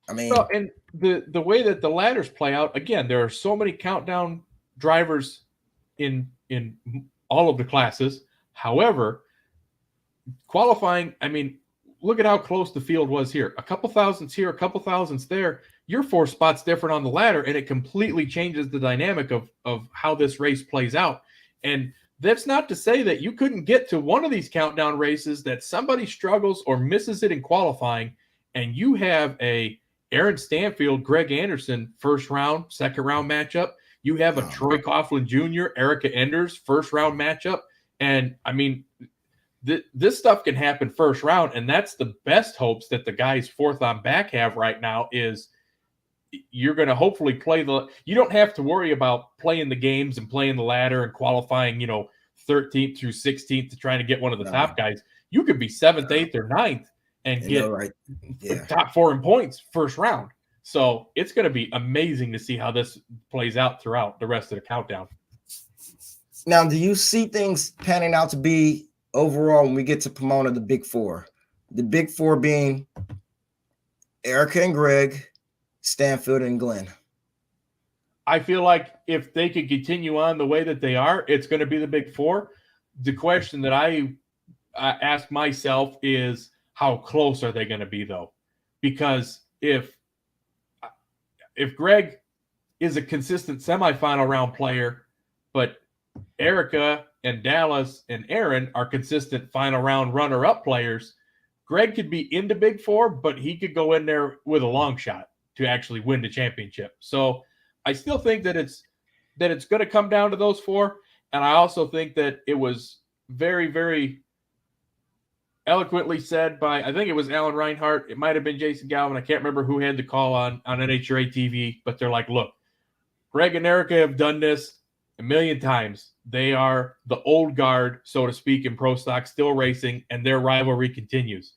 I mean, Well, and the way that the ladders play out, again, there are so many countdown drivers in all of the classes. However, qualifying, I mean, look at how close the field was here. A couple thousands here, a couple thousands there. You're 4 spots different on the ladder, and it completely changes the dynamic of how this race plays out. And that's not to say that you couldn't get to one of these countdown races that somebody struggles or misses it in qualifying, and you have a Aaron Stanfield, Greg Anderson first round, second round matchup. You have a Troy Coughlin Jr., Erica Enders first round matchup. And I mean, this stuff can happen first round, and that's the best hopes that the guys fourth on back have right now is you're going to hopefully play you don't have to worry about playing the games and playing the ladder and qualifying, 13th through 16th to try to get one of the top guys. You could be 7th, 8th, or 9th and get top 4 in points first round. So it's going to be amazing to see how this plays out throughout the rest of the countdown. Now, do you see things panning out to be overall when we get to Pomona, the Big Four? The Big Four being Erica and Greg, Stanfield and Glenn. I feel like if they could continue on the way that they are, it's going to be the Big Four. The question that I ask myself is how close are they going to be, though? Because if Greg is a consistent semifinal round player, but Erica and Dallas and Aaron are consistent final round runner-up players, Greg could be into Big Four, but he could go in there with a long shot to actually win the championship. So I still think that it's going to come down to those 4. And I also think that it was very, very eloquently said by, I think it was Alan Reinhart. It might have been Jason Galvin. I can't remember who had the call on NHRA TV, but they're like, look, Greg and Erica have done this a million times. They are the old guard, so to speak, in pro stock, still racing, and their rivalry continues.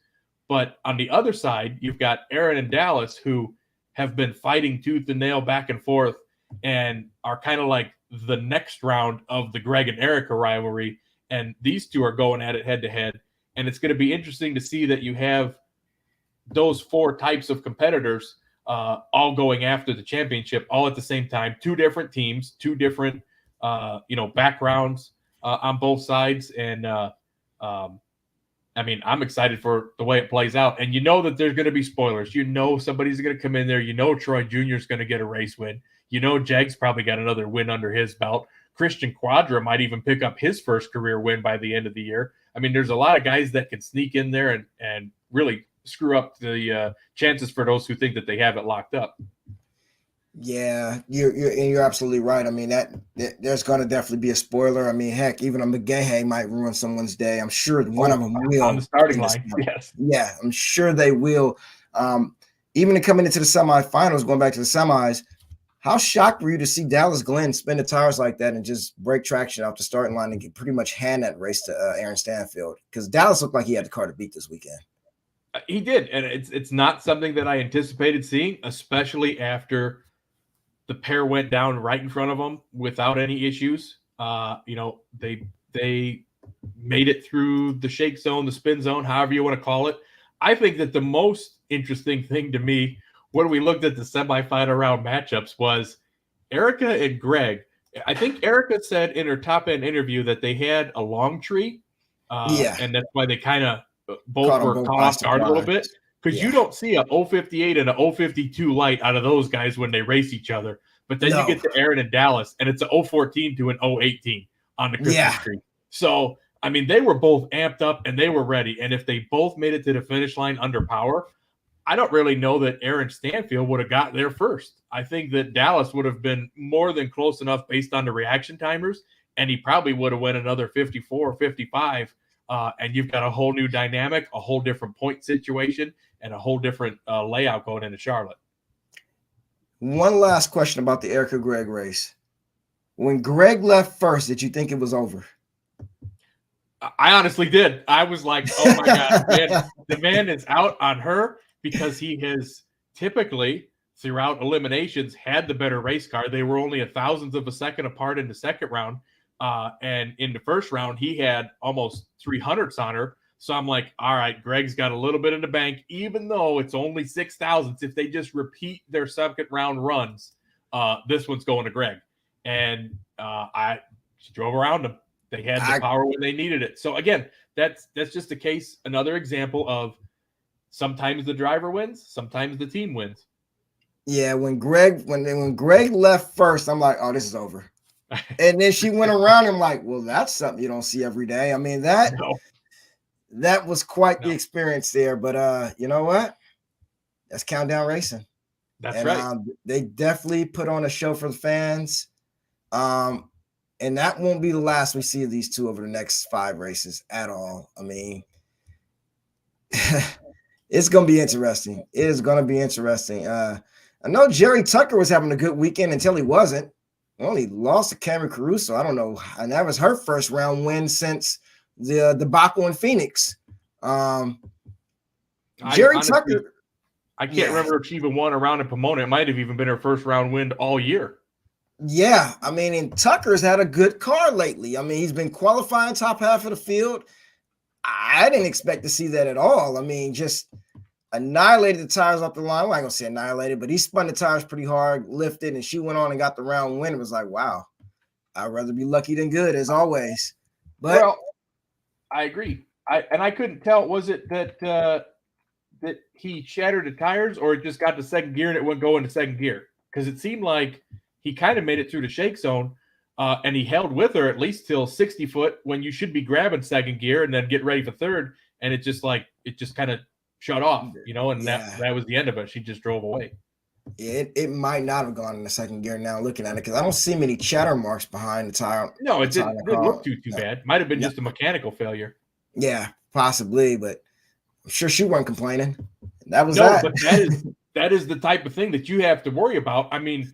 But on the other side, you've got Aaron and Dallas, who have been fighting tooth and nail back and forth and are kind of like the next round of the Greg and Erica rivalry. And these two are going at it head to head. And it's going to be interesting to see that you have those 4 types of competitors all going after the championship all at the same time. 2 different teams, 2 different, backgrounds on both sides. And, I mean, I'm excited for the way it plays out. And you know that there's going to be spoilers. You know somebody's going to come in there. You know Troy Jr. is going to get a race win. You know Jag's probably got another win under his belt. Christian Quadra might even pick up his first career win by the end of the year. I mean, there's a lot of guys that can sneak in there and really screw up the chances for those who think that they have it locked up. Yeah, you're absolutely right. I mean, that there's going to definitely be a spoiler. I mean, heck, even a McGahey might ruin someone's day. I'm sure one of them will on the starting line. Yes, yeah, I'm sure they will. Even coming into the semifinals, going back to the semis, how shocked were you to see Dallas Glenn spin the tires like that and just break traction off the starting line and pretty much hand that race to Aaron Stanfield? Because Dallas looked like he had the car to beat this weekend. He did, and it's not something that I anticipated seeing, especially after the pair went down right in front of them without any issues. They made it through the shake zone, the spin zone, however you want to call it. I think that the most interesting thing to me when we looked at the semifinal round matchups was Erica and Greg. I think Erica said in her top end interview that they had a long tree. And that's why they kind of both were caught off guard a little bit. Because you don't see a 058 and a 052 light out of those guys when they race each other. But then you get to Aaron and Dallas, and it's a 014 to an 018 on the Christmas tree. So, I mean, they were both amped up, and they were ready. And if they both made it to the finish line under power, I don't really know that Aaron Stanfield would have got there first. I think that Dallas would have been more than close enough based on the reaction timers, and he probably would have went another 54 or 55. And you've got a whole new dynamic, a whole different point situation, and a whole different layout going into Charlotte. One last question about the Erica Greg race. When Greg left first, did you think it was over? I honestly did. I was like, oh my God, man, the man is out on her because he has typically throughout eliminations had the better race car. They were only a thousandth of a second apart in the second round. And in the first round, he had almost 300s on her. So I'm like, all right, Greg's got a little bit in the bank, even though it's only 6,000. If they just repeat their second round runs, this one's going to Greg. And I drove around them. They had the power when they needed it. So again, that's just a case, another example of sometimes the driver wins, sometimes the team wins. Yeah, when Greg left first, I'm like, oh, this is over. And then she went around and like, well, that's something you don't see every day. I mean, that was quite the experience there. But you know what? That's Countdown Racing. That's right. They definitely put on a show for the fans. And that won't be the last we see of these two over the next 5 races at all. I mean, it's going to be interesting. It is going to be interesting. I know Jerry Tucker was having a good weekend until he wasn't. Only lost to Cameron Caruso. I don't know. And that was her first round win since the debacle in Phoenix. Jerry Tucker. I can't remember if she even won a round in Pomona. It might have even been her first round win all year. Yeah. I mean, and Tucker's had a good car lately. I mean, he's been qualifying top half of the field. I didn't expect to see that at all. I mean, just annihilated the tires off the line. Well, I ain't gonna say annihilated, but he spun the tires pretty hard, lifted, and she went on and got the round win. It was like, wow, I'd rather be lucky than good, as always. But well, I agree. I couldn't tell. Was it that that he shattered the tires, or it just got to second gear and it wouldn't go into second gear? Because it seemed like he kind of made it through the shake zone, and he held with her at least till 60 foot when you should be grabbing second gear and then get ready for third, and it just kind of shut off, and that was the end of it. She just drove away. It might not have gone in the second gear now looking at it, because I don't see many chatter marks behind the tire. No, it didn't look too bad. Might have been just a mechanical failure. Yeah, possibly, but I'm sure she wasn't complaining. But that is the type of thing that you have to worry about. I mean,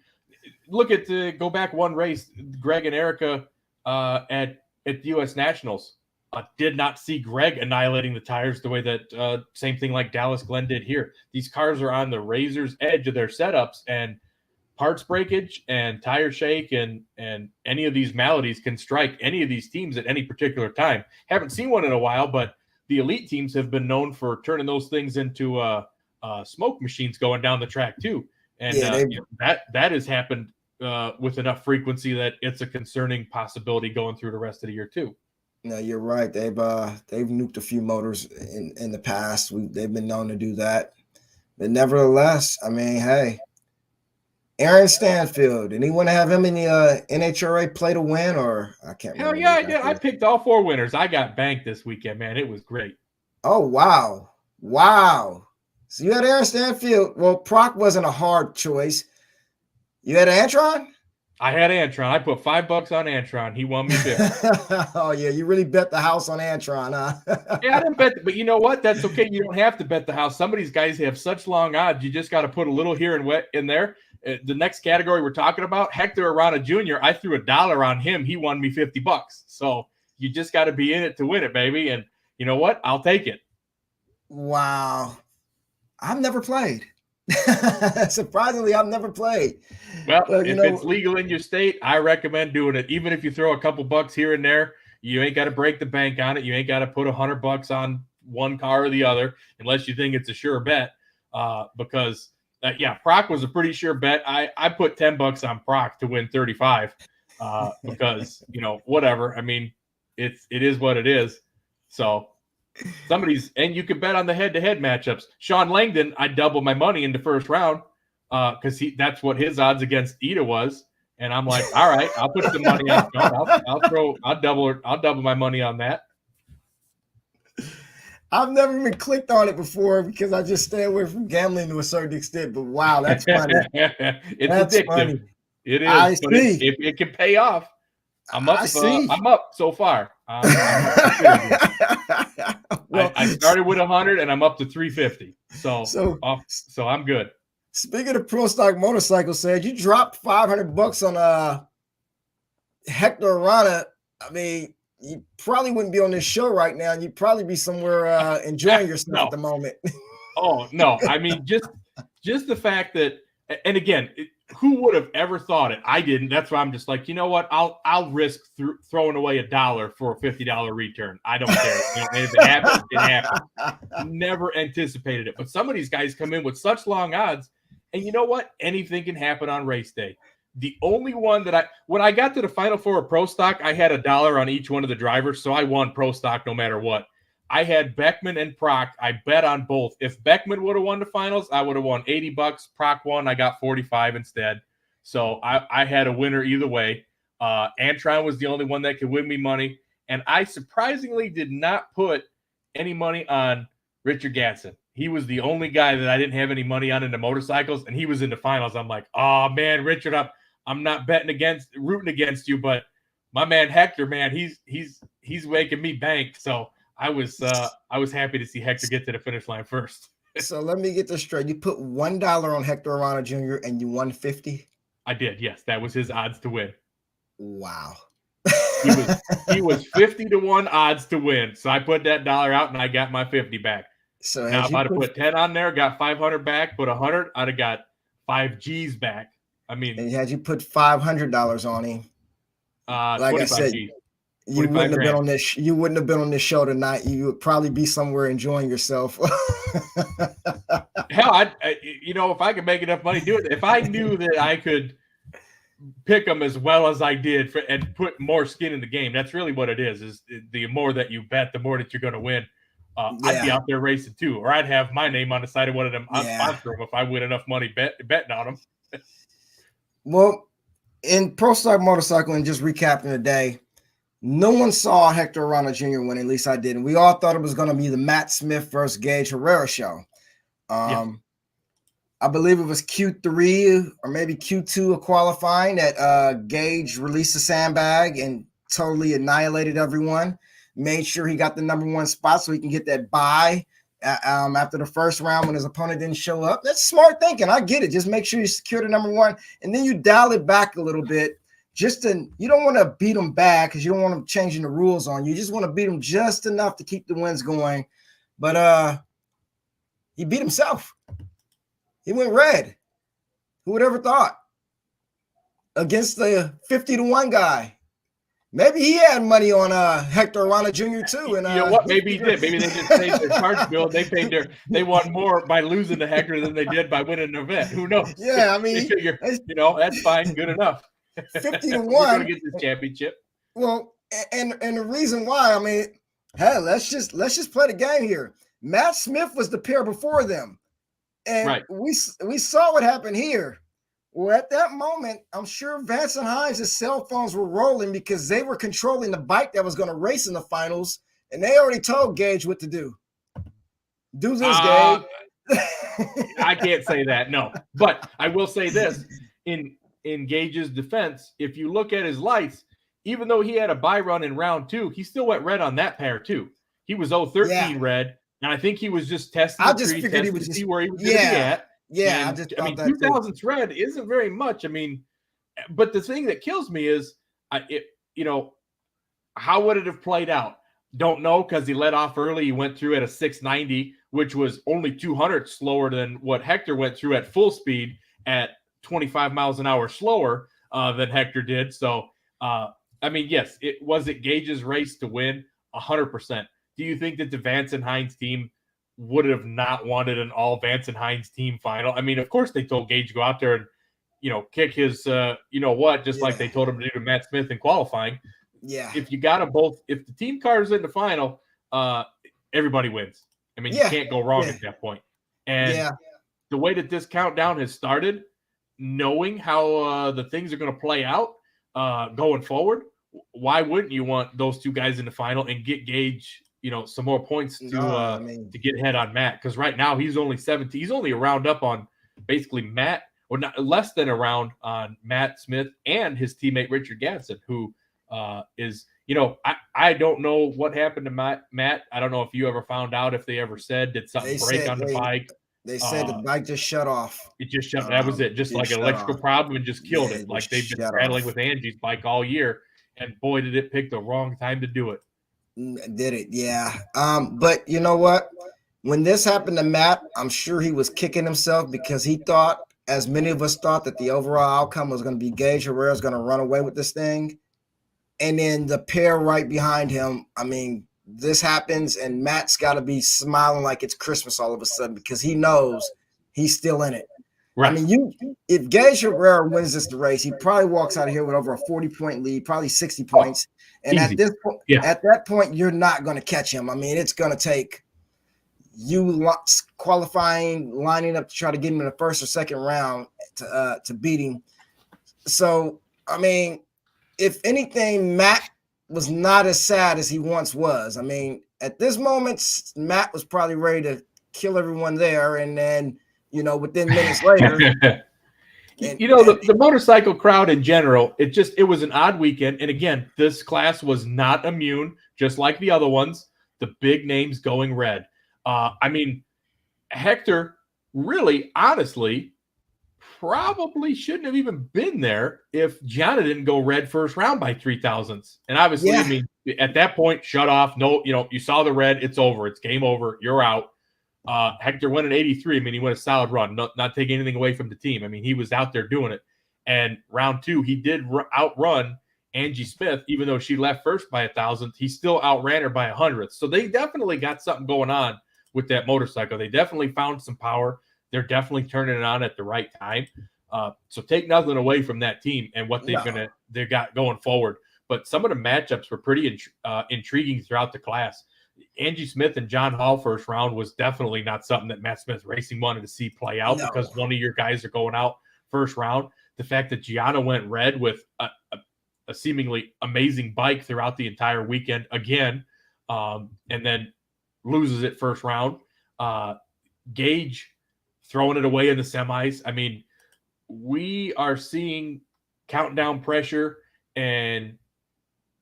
look at go back one race, Greg and Erica at the U.S. Nationals. Did not see Greg annihilating the tires the way that same thing like Dallas Glenn did here. These cars are on the razor's edge of their setups, and parts breakage and tire shake and any of these maladies can strike any of these teams at any particular time. Haven't seen one in a while, but the elite teams have been known for turning those things into smoke machines going down the track too. And that has happened with enough frequency that it's a concerning possibility going through the rest of the year too. No, you're right. They've nuked a few motors in the past. They've been known to do that. But nevertheless, I mean, hey, Aaron Stanfield, anyone have him in the NHRA play to win, or I can't remember. Hell yeah, I did. I picked all 4 winners. I got banked this weekend, man. It was great. Oh, wow. So you had Aaron Stanfield. Well, Proc wasn't a hard choice. You had Antron? I had Antron. I put $5 on Antron. He won me 50. Oh yeah, you really bet the house on Antron, huh? Yeah, I didn't bet, but you know what? That's okay. You don't have to bet the house. Some of these guys have such long odds. You just got to put a little here and wet in there. The next category we're talking about, Hector Arana Jr., I threw $1 on him. He won me $50. So you just got to be in it to win it, baby. And you know what? I'll take it. Wow. I've never played. Surprisingly, I've never played. Well, if it's legal in your state, I recommend doing it. Even if you throw a couple bucks here and there, you ain't got to break the bank on it. You ain't got to put $100 on one car or the other, unless you think it's a sure bet. Because Proc was a pretty sure bet. I put $10 on Proc to win 35. Because whatever. I mean, it is what it is. So. And you could bet on the head-to-head matchups. Sean Langdon, I doubled my money in the first round because that's what his odds against Ida was. And I'm like, all right, I'll put some money on Sean. I'll double my money on that. I've never even clicked on it before because I just stay away from gambling to a certain extent. But wow, that's funny. That's addictive. Funny. It is. It can pay off. I'm up so far. I started with 100 and I'm up to 350. So I'm good. Speaking of Pro Stock Motorcycle, said you dropped $500 on Hector Arana. I mean, you probably wouldn't be on this show right now. You'd probably be somewhere enjoying yourself at the moment. Oh no! I mean, just the fact that, and again, who would have ever thought it? I didn't. That's why I'm just like, you know what? I'll risk throwing away $1 for a $50 return. I don't care. You know, and if it happens, it happens. Never anticipated it. But some of these guys come in with such long odds, and you know what? Anything can happen on race day. The only one that when I got to the final four of Pro Stock, I had $1 on each one of the drivers, so I won Pro Stock no matter what. I had Beckman and Proc. I bet on both. If Beckman would have won the finals, I would have won $80. Proc won. I got 45 instead. So I had a winner either way. Antron was the only one that could win me money. And I surprisingly did not put any money on Richard Gatson. He was the only guy that I didn't have any money on in the motorcycles, and he was in the finals. I'm like, oh, man, Richard, I'm not rooting against you, but my man Hector, man, he's making me bank. So I was happy to see Hector get to the finish line first. So let me get this straight. You put $1 on Hector Arana Jr. and you won 50? I did, yes. That was his odds to win. Wow. He was 50-1 odds to win. So I put that $1 out and I got my 50 back. So now if I'd have put 10 on there, got 500 back, put 100, I'd have got 5 G's back. I mean, and had you put $500 on him, like I said, G's. You wouldn't have been on this. You wouldn't have been on this show tonight. You would probably be somewhere enjoying yourself. Hell, I if I could make enough money, do it. If I knew that I could pick them as well as I did and put more skin in the game, that's really what it is. Is the more that you bet, the more that you're going to win. I'd be out there racing too, or I'd have my name on the side of one of them. I'd sponsor them if I win enough money betting on them. Well, in Pro Stock Motorcycle, and just recapping the day. No one saw Hector Arana Jr. win, at least I didn't. We all thought it was going to be the Matt Smith versus Gage Herrera show. I believe it was Q3 or maybe Q2 of qualifying that Gage released the sandbag and totally annihilated everyone. Made sure he got the #1 spot so he can get that bye after the first round when his opponent didn't show up. That's smart thinking. I get it. Just make sure you secure the #1, and then you dial it back a little bit. You don't want to beat them bad because you don't want them changing the rules on you. You just want to beat them just enough to keep the wins going. But he beat himself. He went red. Who would ever thought? Against the 50-1 guy. Maybe he had money on Hector Arana Jr. too. And you know what? Maybe he did. Maybe they just saved their charge bill. They won more by losing to Hector than they did by winning an event. Who knows? Yeah, I mean, they figure, that's fine, good enough. 50-1. We're gonna get this championship. Well, and the reason why, I mean, hey, let's just play the game here. Matt Smith was the pair before them, and we saw what happened here. Well, at that moment, I'm sure Vance and Hines' cell phones were rolling because they were controlling the bike that was going to race in the finals, and they already told Gage what to do. Do this, Gage. I can't say that, no. But I will say this. In Gage's defense, if you look at his lights, even though he had a bye run in round 2, he still went red on that pair too. He was 013 red, and I think he was just testing I just figured he was to see where he was going to be at. Yeah, and, I mean, 2000s red isn't very much. I mean, but the thing that kills me is, how would it have played out? Don't know, because he let off early. He went through at a 690, which was only 200 slower than what Hector went through at full speed at 25 miles an hour slower than Hector did. So, I mean, yes, it was Gage's race to win 100%. Do you think that the Vance and Hines team would have not wanted an all Vance and Hines team final? I mean, of course they told Gage to go out there and, kick his, like they told him to do to Matt Smith in qualifying. Yeah. If you got them both, if the team car is in the final, everybody wins. I mean, you can't go wrong at that point. And the way that this countdown has started, knowing how the things are going to play out going forward, why wouldn't you want those two guys in the final and get Gage, some more points to get ahead on Matt? Because right now he's only 17. He's only a round up on basically Matt, or not less than a round on Matt Smith and his teammate Richard Gatson, who is, I don't know what happened to Matt. I don't know if you ever found out, if they ever said, did something break on the bike? They said the bike just shut off. It just shut. That was it. Just like an electrical problem, and just killed it. Like they've been battling with Angie's bike all year, and boy, did it pick the wrong time to do it. Did it? Yeah. But you know what? When this happened to Matt, I'm sure he was kicking himself because he thought as many of us thought that the overall outcome was going to be Gage Herrera is going to run away with this thing. And then the pair right behind him, I mean, this happens and Matt's got to be smiling like it's Christmas all of a sudden because he knows he's still in it. Right. I mean, if Gage Herrera wins this race, he probably walks out of here with over a 40-point lead, probably 60 points. And easy. At that point, you're not going to catch him. I mean, it's going to take you qualifying, lining up to try to get him in the first or second round to beat him. So, I mean, if anything, Matt was not as sad as he once was. I mean, at this moment, Matt was probably ready to kill everyone there. And then, within minutes later. The motorcycle crowd in general, it was an odd weekend. And again, this class was not immune, just like the other ones, the big names going red. I mean, Hector really, honestly, probably shouldn't have even been there if Gianna didn't go red first round by 3,000ths. And obviously, I mean, at that point, shut off. No, you saw the red. It's over. It's game over. You're out. Hector went at 83. I mean, he went a solid run, not taking anything away from the team. I mean, he was out there doing it. And round 2, he did outrun Angie Smith, even though she left first by 1,000th. He still outran her by 100th. So they definitely got something going on with that motorcycle. They definitely found some power. They're definitely turning it on at the right time. So take nothing away from that team and what they got going forward. But some of the matchups were pretty intriguing throughout the class. Angie Smith and John Hall first round was definitely not something that Matt Smith Racing wanted to see play out because one of your guys are going out first round. The fact that Gianna went red with a seemingly amazing bike throughout the entire weekend again, and then loses it first round. Gage throwing it away in the semis. I mean, we are seeing countdown pressure and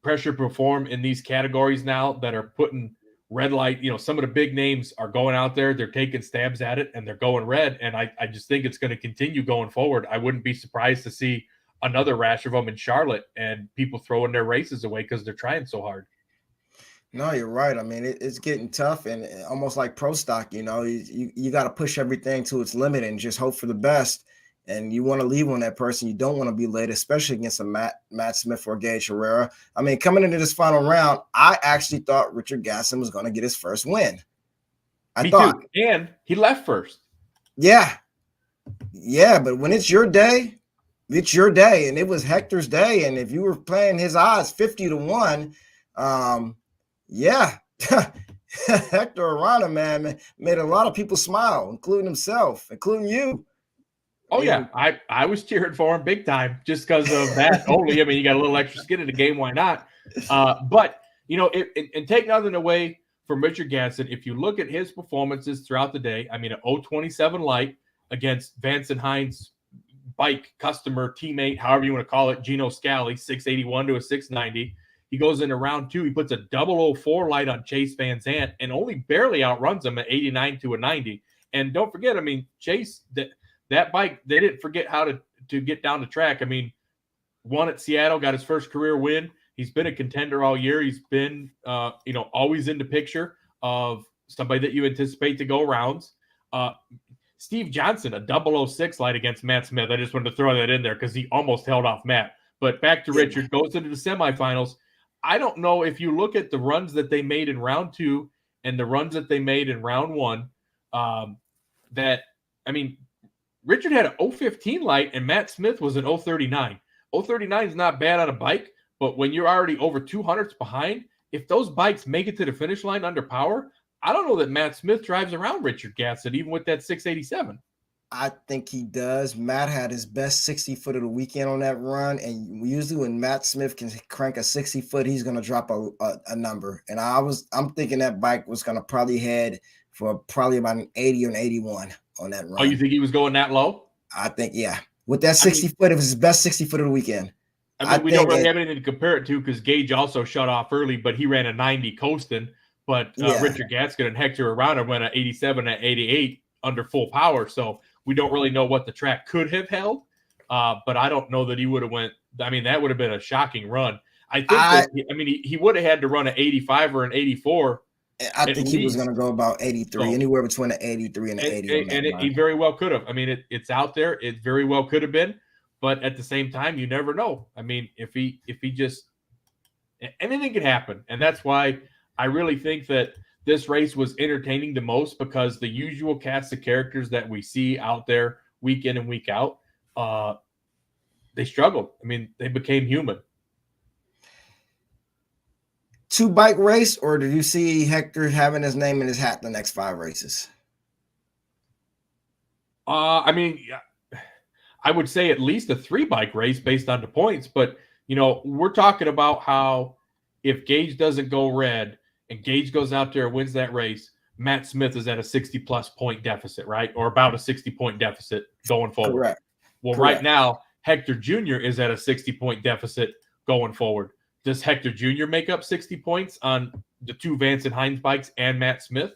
pressure perform in these categories now that are putting red light. Some of the big names are going out there. They're taking stabs at it and they're going red. And I just think it's going to continue going forward. I wouldn't be surprised to see another rash of them in Charlotte and people throwing their races away because they're trying so hard. No, you're right. I mean, it's getting tough and almost like pro stock, you got to push everything to its limit and just hope for the best. And you want to leave on that person. You don't want to be late, especially against a Matt Smith or Gage Herrera. I mean, coming into this final round, I actually thought Richard Gasson was going to get his first win. Me too. And he left first. Yeah. Yeah, but when it's your day, it's your day. And it was Hector's day. And if you were playing his odds 50-1, Hector Arana, man, made a lot of people smile, including himself, including you. Oh, yeah. I was cheering for him big time just because of that only. I mean, you got a little extra skin in the game. Why not? But, and take nothing away from Richard Gasson. If you look at his performances throughout the day, I mean, an 027 light against Vance and Hines bike customer, teammate, however you want to call it, Gino Scali, 681 to a 690. He goes into round 2. He puts a 004 light on Chase Van Zandt and only barely outruns him at 89 to a 90. And don't forget, I mean, Chase, that bike, they didn't forget how to get down the track. I mean, won at Seattle, got his first career win. He's been a contender all year. He's been, always in the picture of somebody that you anticipate to go rounds. Steve Johnson, a 006 light against Matt Smith. I just wanted to throw that in there because he almost held off Matt. But back to Richard, goes into the semifinals. I don't know if you look at the runs that they made in round 2 and the runs that they made in round 1, Richard had an 015 light and Matt Smith was an 039. 039 is not bad on a bike, but when you're already over 200s behind, if those bikes make it to the finish line under power, I don't know that Matt Smith drives around Richard Gasson, even with that 687. I think he does. Matt had his best 60-foot of the weekend on that run, and usually when Matt Smith can crank a 60-foot, he's going to drop a number. And I'm thinking that bike was going to probably head for probably about an 80 or an 81 on that run. Oh, you think he was going that low? I think, yeah. With that 60-foot, it was his best 60-foot of the weekend. We don't really have anything to compare it to because Gage also shut off early, but he ran a 90 coasting. But Richard Gaskin and Hector Arana went at 87 and 88 under full power. So we don't really know what the track could have held. But I don't know that he would have went. I mean, that would have been a shocking run. I think he would have had to run an 85 or an 84 I at think he was going least. to go about 83, So, anywhere between the 83 and the 80 on that he line. very well could have. I mean, it's out there. It very well could have been, but at the same time, you never know. I mean, if he just anything could happen, and that's why I really think that this race was entertaining the most, because the usual cast of characters that we see out there week in and week out, they struggled. I mean, they became human. 2-bike race, or did you see Hector having his name in his hat the next 5 races? I mean, I would say at least a 3-bike race based on the points, but we're talking about how if Gage doesn't go red and Gage goes out there and wins that race, Matt Smith is at a 60-plus point deficit, right? Or about a 60-point deficit going forward. Correct. Well, Correct. Right now, Hector Jr. is at a 60-point deficit going forward. Does Hector Jr. make up 60 points on the 2 Vance and Hines bikes and Matt Smith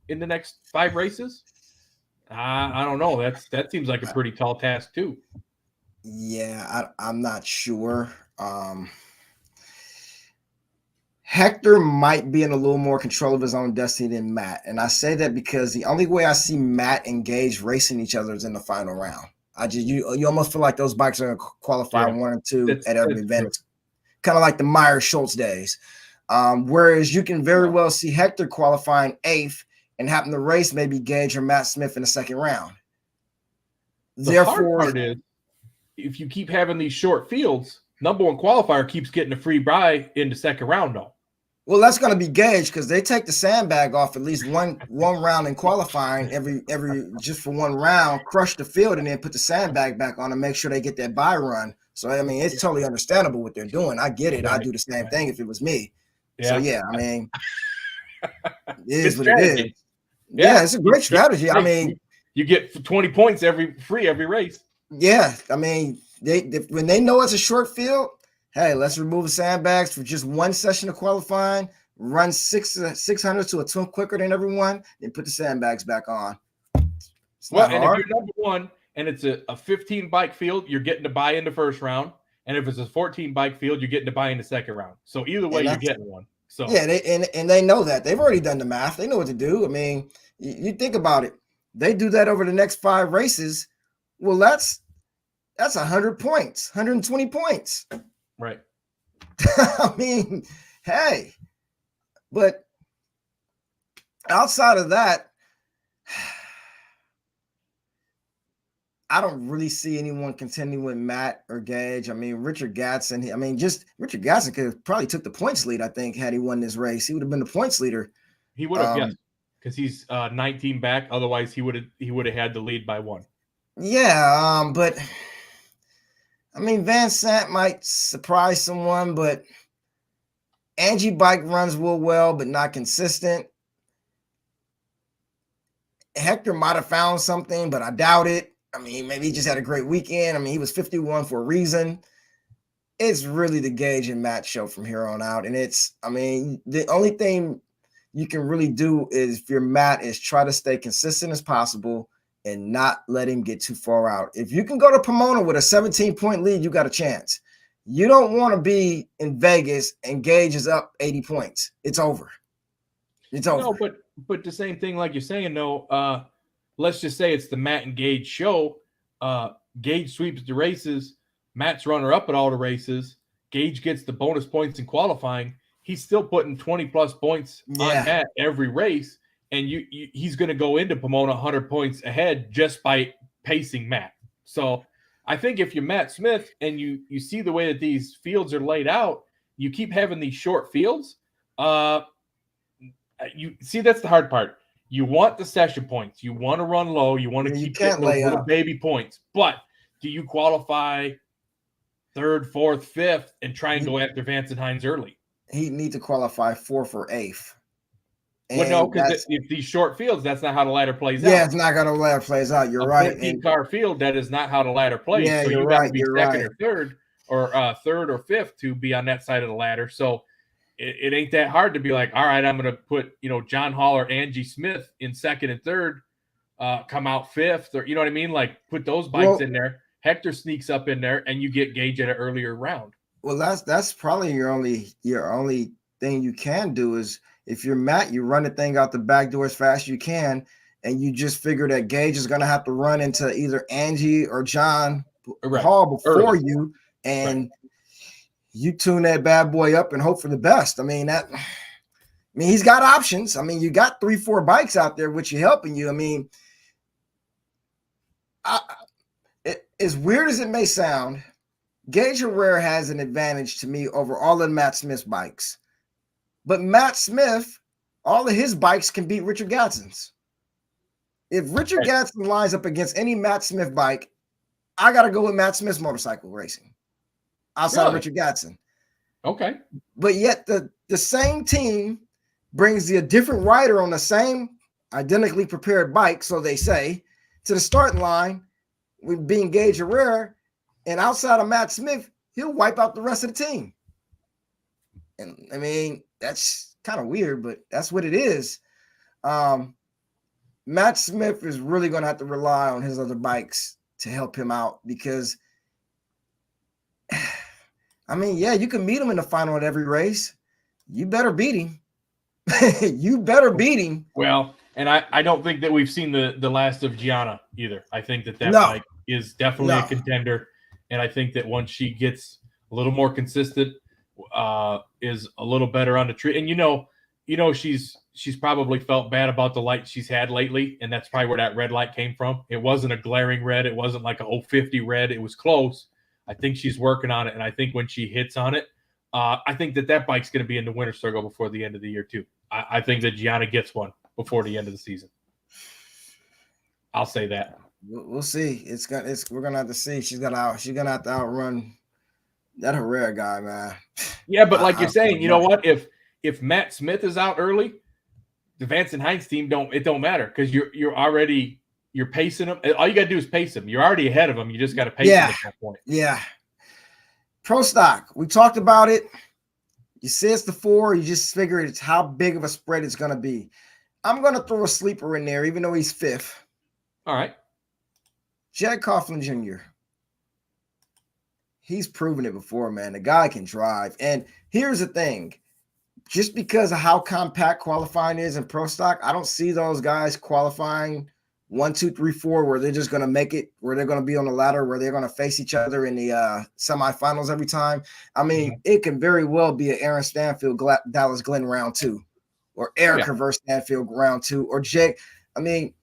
in the next 5 races? I don't know. That seems like a pretty tall task too. Yeah, I'm not sure. Hector might be in a little more control of his own destiny than Matt. And I say that because the only way I see Matt and Gage racing each other is in the final round. You almost feel like those bikes are going to qualify 1 and 2 at every event. It's kind of like the Meyer Schultz days. Whereas you can very well see Hector qualifying 8th and happen to race maybe Gage or Matt Smith in the second round. The hard part is, if you keep having these short fields, number 1 qualifier keeps getting a free buy in the second round, though. Well, that's going to be Gage, because they take the sandbag off at least one round in qualifying every just for 1 round, crush the field, and then put the sandbag back on and make sure they get that buy run. So I mean, it's totally understandable what they're doing. I get it. I'd do the same thing if it was me. Yeah. So yeah, I mean, it is what it is. Yeah, it's a great strategy. I mean, you get 20 points every race. Yeah, I mean, when they know it's a short field, hey, let's remove the sandbags for just 1 session of qualifying, run 600 to a 2 quicker than everyone, then put the sandbags back on. Well, and if you're number 1 and it's a 15-bike field, you're getting to buy in the first round. And if it's a 14-bike field, you're getting to buy in the second round. So either way, you're getting one. So yeah, they know that. They've already done the math. They know what to do. I mean, you think about it. They do that over the next 5 races. Well, that's 100 points, 120 points. Right. I mean, hey, but outside of that, I don't really see anyone contending with Matt or Gage. I mean, Richard Gatson could have probably took the points lead, I think, had he won this race. He would have been the points leader. He would have, yes, because he's 19 back. Otherwise, he would have had the lead by 1. Yeah, but I mean, Van Sant might surprise someone, but Angie bike runs well, but not consistent. Hector might have found something, but I doubt it. I mean, maybe he just had a great weekend. I mean, he was 51 for a reason. It's really the Gage and Matt show from here on out. And the only thing you can really do is, if you're Matt, is try to stay consistent as possible and not let him get too far out. If you can go to Pomona with a 17-point lead, you got a chance. You don't want to be in Vegas and Gage is up 80 points. It's over. It's over. No, but the same thing, like you're saying, though, let's just say it's the Matt and Gage show. Gage sweeps the races. Matt's runner-up at all the races. Gage gets the bonus points in qualifying. He's still putting 20-plus points on Matt every race, and he's going to go into Pomona 100 points ahead just by pacing Matt. So I think if you're Matt Smith and you see the way that these fields are laid out, you keep having these short fields. You see, that's the hard part. You want the session points. You want to run low. You want to keep getting those little baby points. But do you qualify 3rd, 4th, 5th, and try and go after Vance and Hines early? He needs to qualify 4th or 8th. Well, no, because if these short fields, that's not how the ladder plays out. Yeah, it's not how the ladder plays out. You're right. 14-car field, that is not how the ladder plays. Yeah, so you're you right. got to be second or third, or 3rd or 5th to be on that side of the ladder. So it ain't that hard to be like, all right, I'm going to put, John Hall or Angie Smith in 2nd and 3rd, come out 5th, or you know what I mean? Like, put those bikes in there. Hector sneaks up in there, and you get Gage at an earlier round. Well, that's probably your only thing you can do is If you're Matt, you run the thing out the back door as fast as you can, and you just figure that Gage is going to have to run into either Angie or John Hall before early. you, and you tune that bad boy up and hope for the best. I mean, he's got options. I mean, you got 3-4 bikes out there which are helping you. I mean, as weird as it may sound, Gage Herrera has an advantage to me over all of Matt Smith's bikes. But Matt Smith, all of his bikes can beat Richard Gadsden's. If Richard Gadsden lines up against any Matt Smith bike, I got to go with Matt Smith's motorcycle racing outside of Richard Gadsden. Okay. But yet the same team brings a different rider on the same identically prepared bike, so they say, to the starting line with being Gage Herrera, and outside of Matt Smith, he'll wipe out the rest of the team. And I mean, that's kind of weird, but that's what it is. Matt Smith is really going to have to rely on his other bikes to help him out because, I mean, yeah, you can meet him in the final at every race. You better beat him. You better beat him. Well, and I don't think that we've seen the last of Gianna either. I think that bike is definitely a contender. And I think that once she gets a little more consistent, is a little better on the tree. And, you know, she's probably felt bad about the light she's had lately. And that's probably where that red light came from. It wasn't a glaring red. It wasn't like a 050 red. It was close. I think she's working on it. And I think when she hits on it, I think that bike's going to be in the winner's circle before the end of the year too. I think that Gianna gets one before the end of the season. I'll say that. We'll see. We're gonna have to see. She's gonna have to outrun that Herrera guy, man. Yeah, but like you're saying, you know what? If Matt Smith is out early, the Vance and Hines team don't matter because you're pacing them. All you gotta do is pace them. You're already ahead of them. You just gotta pace them at that point. Yeah. Pro stock. We talked about it. You say it's the 4. You just figure it's how big of a spread it's gonna be. I'm gonna throw a sleeper in there, even though he's 5th. All right. Jed Coughlin Jr. He's proven it before, man. The guy can drive. And here's the thing. Just because of how compact qualifying is in pro stock, I don't see those guys qualifying 1, 2, 3, 4, where they're just going to make it, where they're going to be on the ladder, where they're going to face each other in the semifinals every time. I mean, it can very well be an Aaron Stanfield, Dallas Glenn round 2, or Erica versus Stanfield round 2, or Jake. I mean,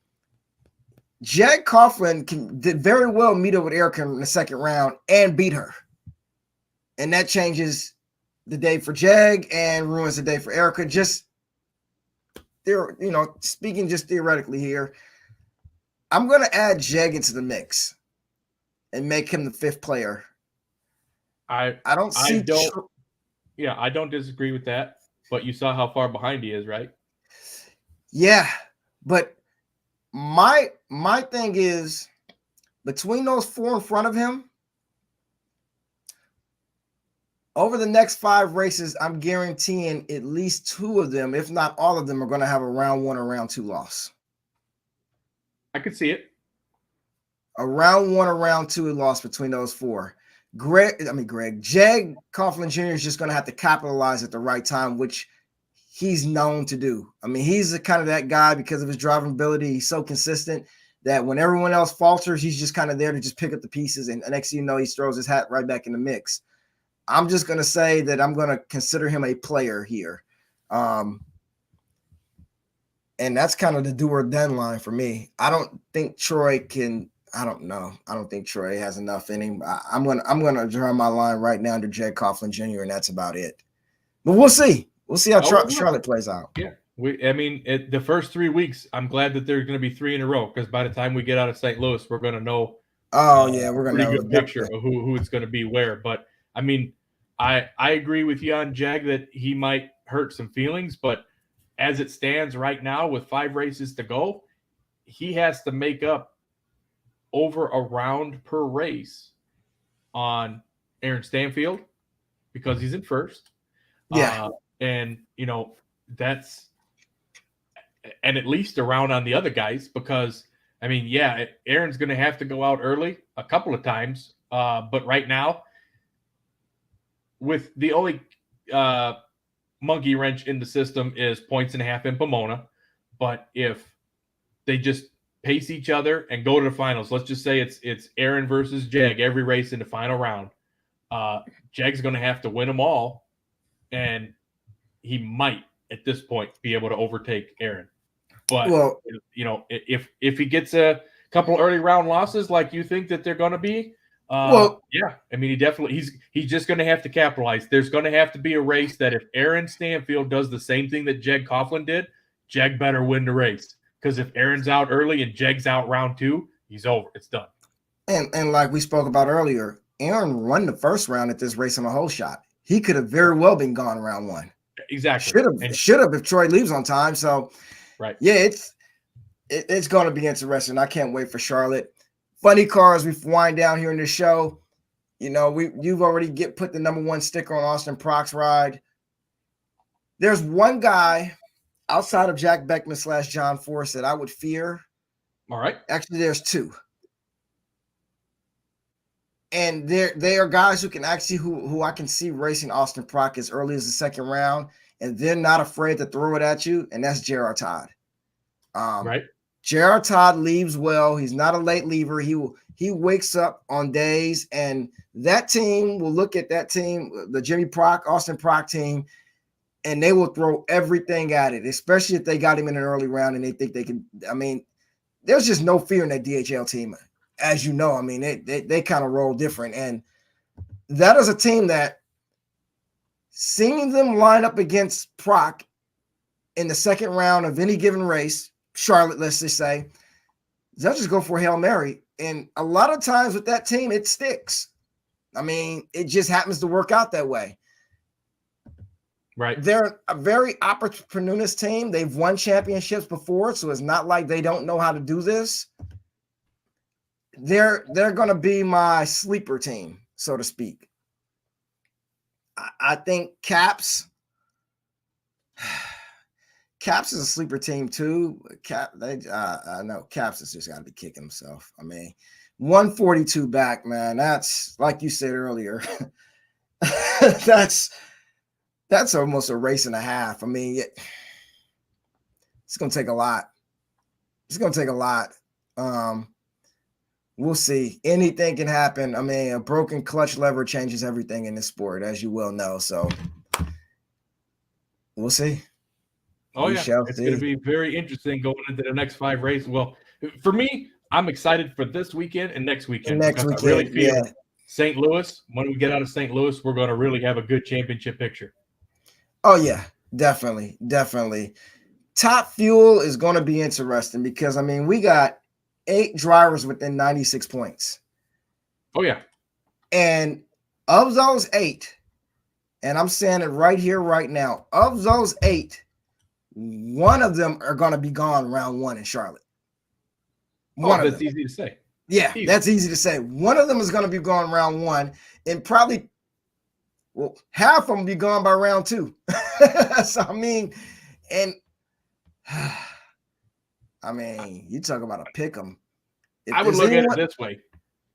Jed Coughlin did very well meet up with Erica in the second round and beat her. And that changes the day for Jag and ruins the day for Erica. Just there, speaking just theoretically here, I'm going to add Jag into the mix and make him the 5th player. I don't disagree with that, but you saw how far behind he is, right? Yeah, but my thing is, between those 4 in front of him, over the next 5 races, I'm guaranteeing at least 2 of them, if not all of them, are going to have a round 1 or round 2 loss. I could see it. A round 1 or round 2 loss between those 4. Jag Coughlin Jr. is just going to have to capitalize at the right time, which he's known to do. I mean, he's the kind of that guy because of his driving ability. He's so consistent that when everyone else falters, he's just kind of there to just pick up the pieces. And next thing you know, he throws his hat right back in the mix. I'm just going to say that I'm going to consider him a player here. And that's kind of the do or done line for me. I don't think Troy can. I don't know. I don't think Troy has enough in him. I'm gonna draw my line right now under Jed Coughlin Jr. and that's about it. But we'll see. We'll see how Charlotte plays out. Yeah, the first 3 weeks, I'm glad that there's going to be 3 in a row because by the time we get out of St. Louis, we're going to know. We're going to know a good picture of who it's going to be where. But I mean, I agree with you on Jag that he might hurt some feelings, but as it stands right now with 5 races to go, he has to make up over a round per race on Aaron Stanfield because he's in first. Yeah. And, that's – and at least a round on the other guys because, I mean, yeah, Aaron's going to have to go out early a couple of times. But right now, with the only monkey wrench in the system is 1.5 points in Pomona. But if they just pace each other and go to the finals, let's just say it's Aaron versus Jeg every race in the final round. Jeg's going to have to win them all, and he might at this point be able to overtake Aaron. But if he gets a couple early round losses like you think that they're going to be, yeah, I mean, he's just going to have to capitalize. There's going to have to be a race that if Aaron Stanfield does the same thing that Jeg Coughlin did, Jeg better win the race. Because if Aaron's out early and Jeg's out round 2, he's over. It's done. And like we spoke about earlier, Aaron won the first round at this race on a hole shot. He could have very well been gone round 1. Exactly. Should have if Troy leaves on time. So, right. Yeah, it's going to be interesting. I can't wait for Charlotte. Funny car as we wind down here in the show. You've already put the number 1 sticker on Austin Proc's ride. There's one guy outside of Jack Beckman / John Force that I would fear. All right. Actually, there's 2. And they are guys who can actually who I can see racing Austin Proc as early as the second round, and they're not afraid to throw it at you, and that's J.R. Todd. Right. J.R. Todd leaves well. He's not a late leaver. He wakes up on days, and that team will look at that team, the Jimmy Proc, Austin Proc team, and they will throw everything at it, especially if they got him in an early round and they think they can. I mean, there's just no fear in that DHL team. As you know, I mean, they kind of roll different. And that is a team that seeing them line up against Proc in the second round of any given race, Charlotte, let's just say, they'll just go for a Hail Mary. And a lot of times with that team, it sticks. I mean, it just happens to work out that way. Right. They're a very opportunist team. They've won championships before, so it's not like they don't know how to do this. They're going to be my sleeper team, so to speak. I think Caps is a sleeper team too. I know Caps has just got to be kicking himself. I mean, 142 back, man. That's like you said earlier. that's almost a race and a half. I mean, it's going to take a lot. It's going to take a lot. We'll see. Anything can happen. I mean, a broken clutch lever changes everything in this sport, as you well know. So we'll see. Oh, yeah. It's going to be very interesting going into the next 5 races. Well, for me, I'm excited for this weekend and next weekend. I really feel St. Louis, when we get out of St. Louis, we're going to really have a good championship picture. Oh, yeah, definitely. Definitely. Top Fuel is going to be interesting because, I mean, we got 8 drivers within 96 points. Oh, yeah. And of those 8, and I'm saying it right here, right now, of those 8, 1 of them are going to be gone round 1 in Charlotte. That's easy to say. Yeah, that's easy to say. 1 of them is going to be gone round 1, and probably, half of them will be gone by round 2. So, I mean, and I mean, you talk about a pick 'em. I would look at it this way.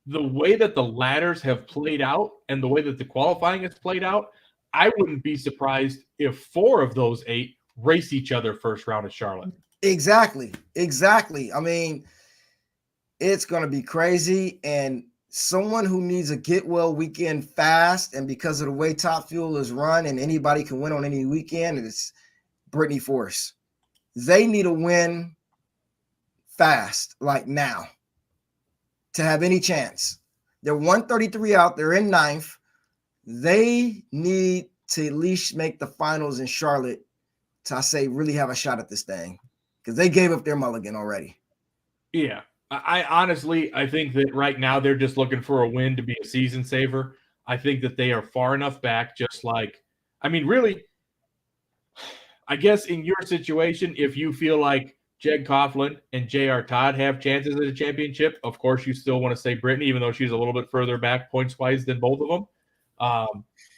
The way that the ladders have played out and the way that the qualifying has played out, I wouldn't be surprised if 4 of those 8 race each other first round at Charlotte. Exactly. I mean, it's going to be crazy. And someone who needs a get well weekend fast, and because of the way Top Fuel is run and anybody can win on any weekend, it's Brittany Force. They need a win fast, like now, to have any chance. They're 133 out. They're in 9th. They need to at least make the finals in Charlotte to, I say, really have a shot at this thing, because they gave up their mulligan already. Yeah. I honestly think that right now they're just looking for a win to be a season saver. I think that they are far enough back, just like, I mean, really, I guess in your situation, if you feel like Jeg Coughlin and J.R. Todd have chances at a championship, of course you still want to say Brittany, even though she's a little bit further back points-wise than both of them.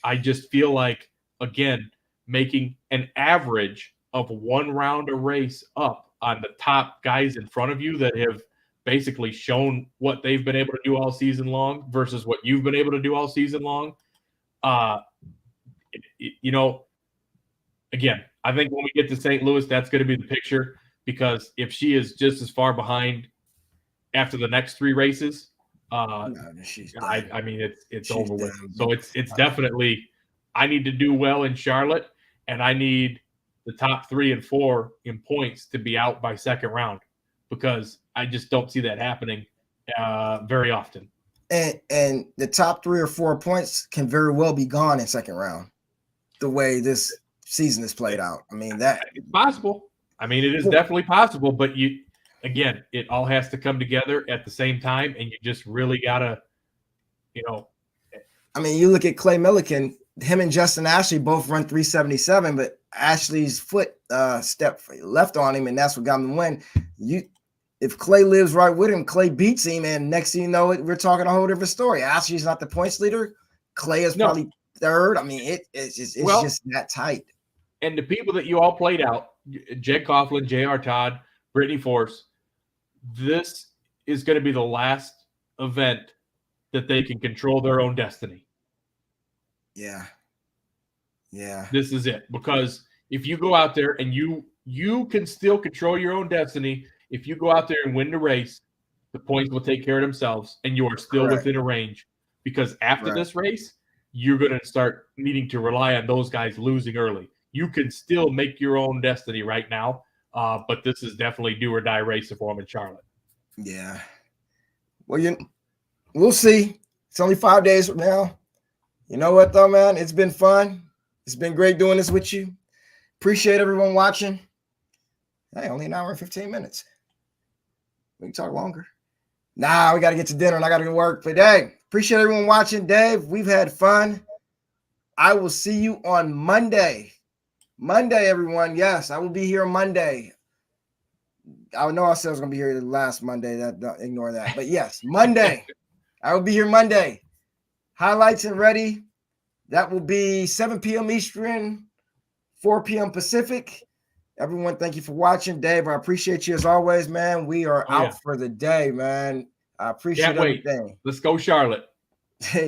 I just feel like, again, making an average of 1 round a race up on the top guys in front of you that have basically shown what they've been able to do all season long versus what you've been able to do all season long. again, I think when we get to St. Louis, that's going to be the picture, because if she is just as far behind after the next 3 races, No, she's done. I mean, it's She's over with. done. So it's definitely, I need to do well in Charlotte, and I need the top 3 and 4 in points to be out by second round, because I just don't see that happening very often. And the top 3 or 4 points can very well be gone in second round, the way this season is played out. I mean, that it's possible. I mean, it is definitely possible, but again, it all has to come together at the same time, and you just really gotta, I mean, you look at Clay Milliken, him and Justin Ashley both run 377, but Ashley's foot stepped left on him, and that's what got him the win. If Clay lives right with him, Clay beats him, and next thing you know, we're talking a whole different story. Ashley's not the points leader. Clay is probably third. I mean, it's just that tight. And the people that you all played out, Jed Coughlin, J.R. Todd, Brittany Force, this is going to be the last event that they can control their own destiny. Yeah. This is it. Because if you go out there and you can still control your own destiny, if you go out there and win the race, the points will take care of themselves, and you are still within a range. Because after this race, you're going to start needing to rely on those guys losing early. You can still make your own destiny right now, but this is definitely do or die race for them in Charlotte. Yeah. Well, we'll see. It's only 5 days from now. You know what, though, man? It's been fun. It's been great doing this with you. Appreciate everyone watching. Hey, only an hour and 15 minutes. We can talk longer. Nah, we got to get to dinner and I got to go to work. But hey, appreciate everyone watching. Dave, we've had fun. I will see you on Monday. Monday, everyone. Yes, I will be here Monday. I know I said I was going to be here last Monday. Ignore that. But yes, Monday. I will be here Monday. Highlights and ready. That will be 7 p.m. Eastern, 4 p.m. Pacific. Everyone, thank you for watching. Dave, I appreciate you as always, man. We are out for the day, man. I appreciate everything. Let's go, Charlotte.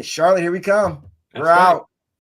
Charlotte, here we come. We're out.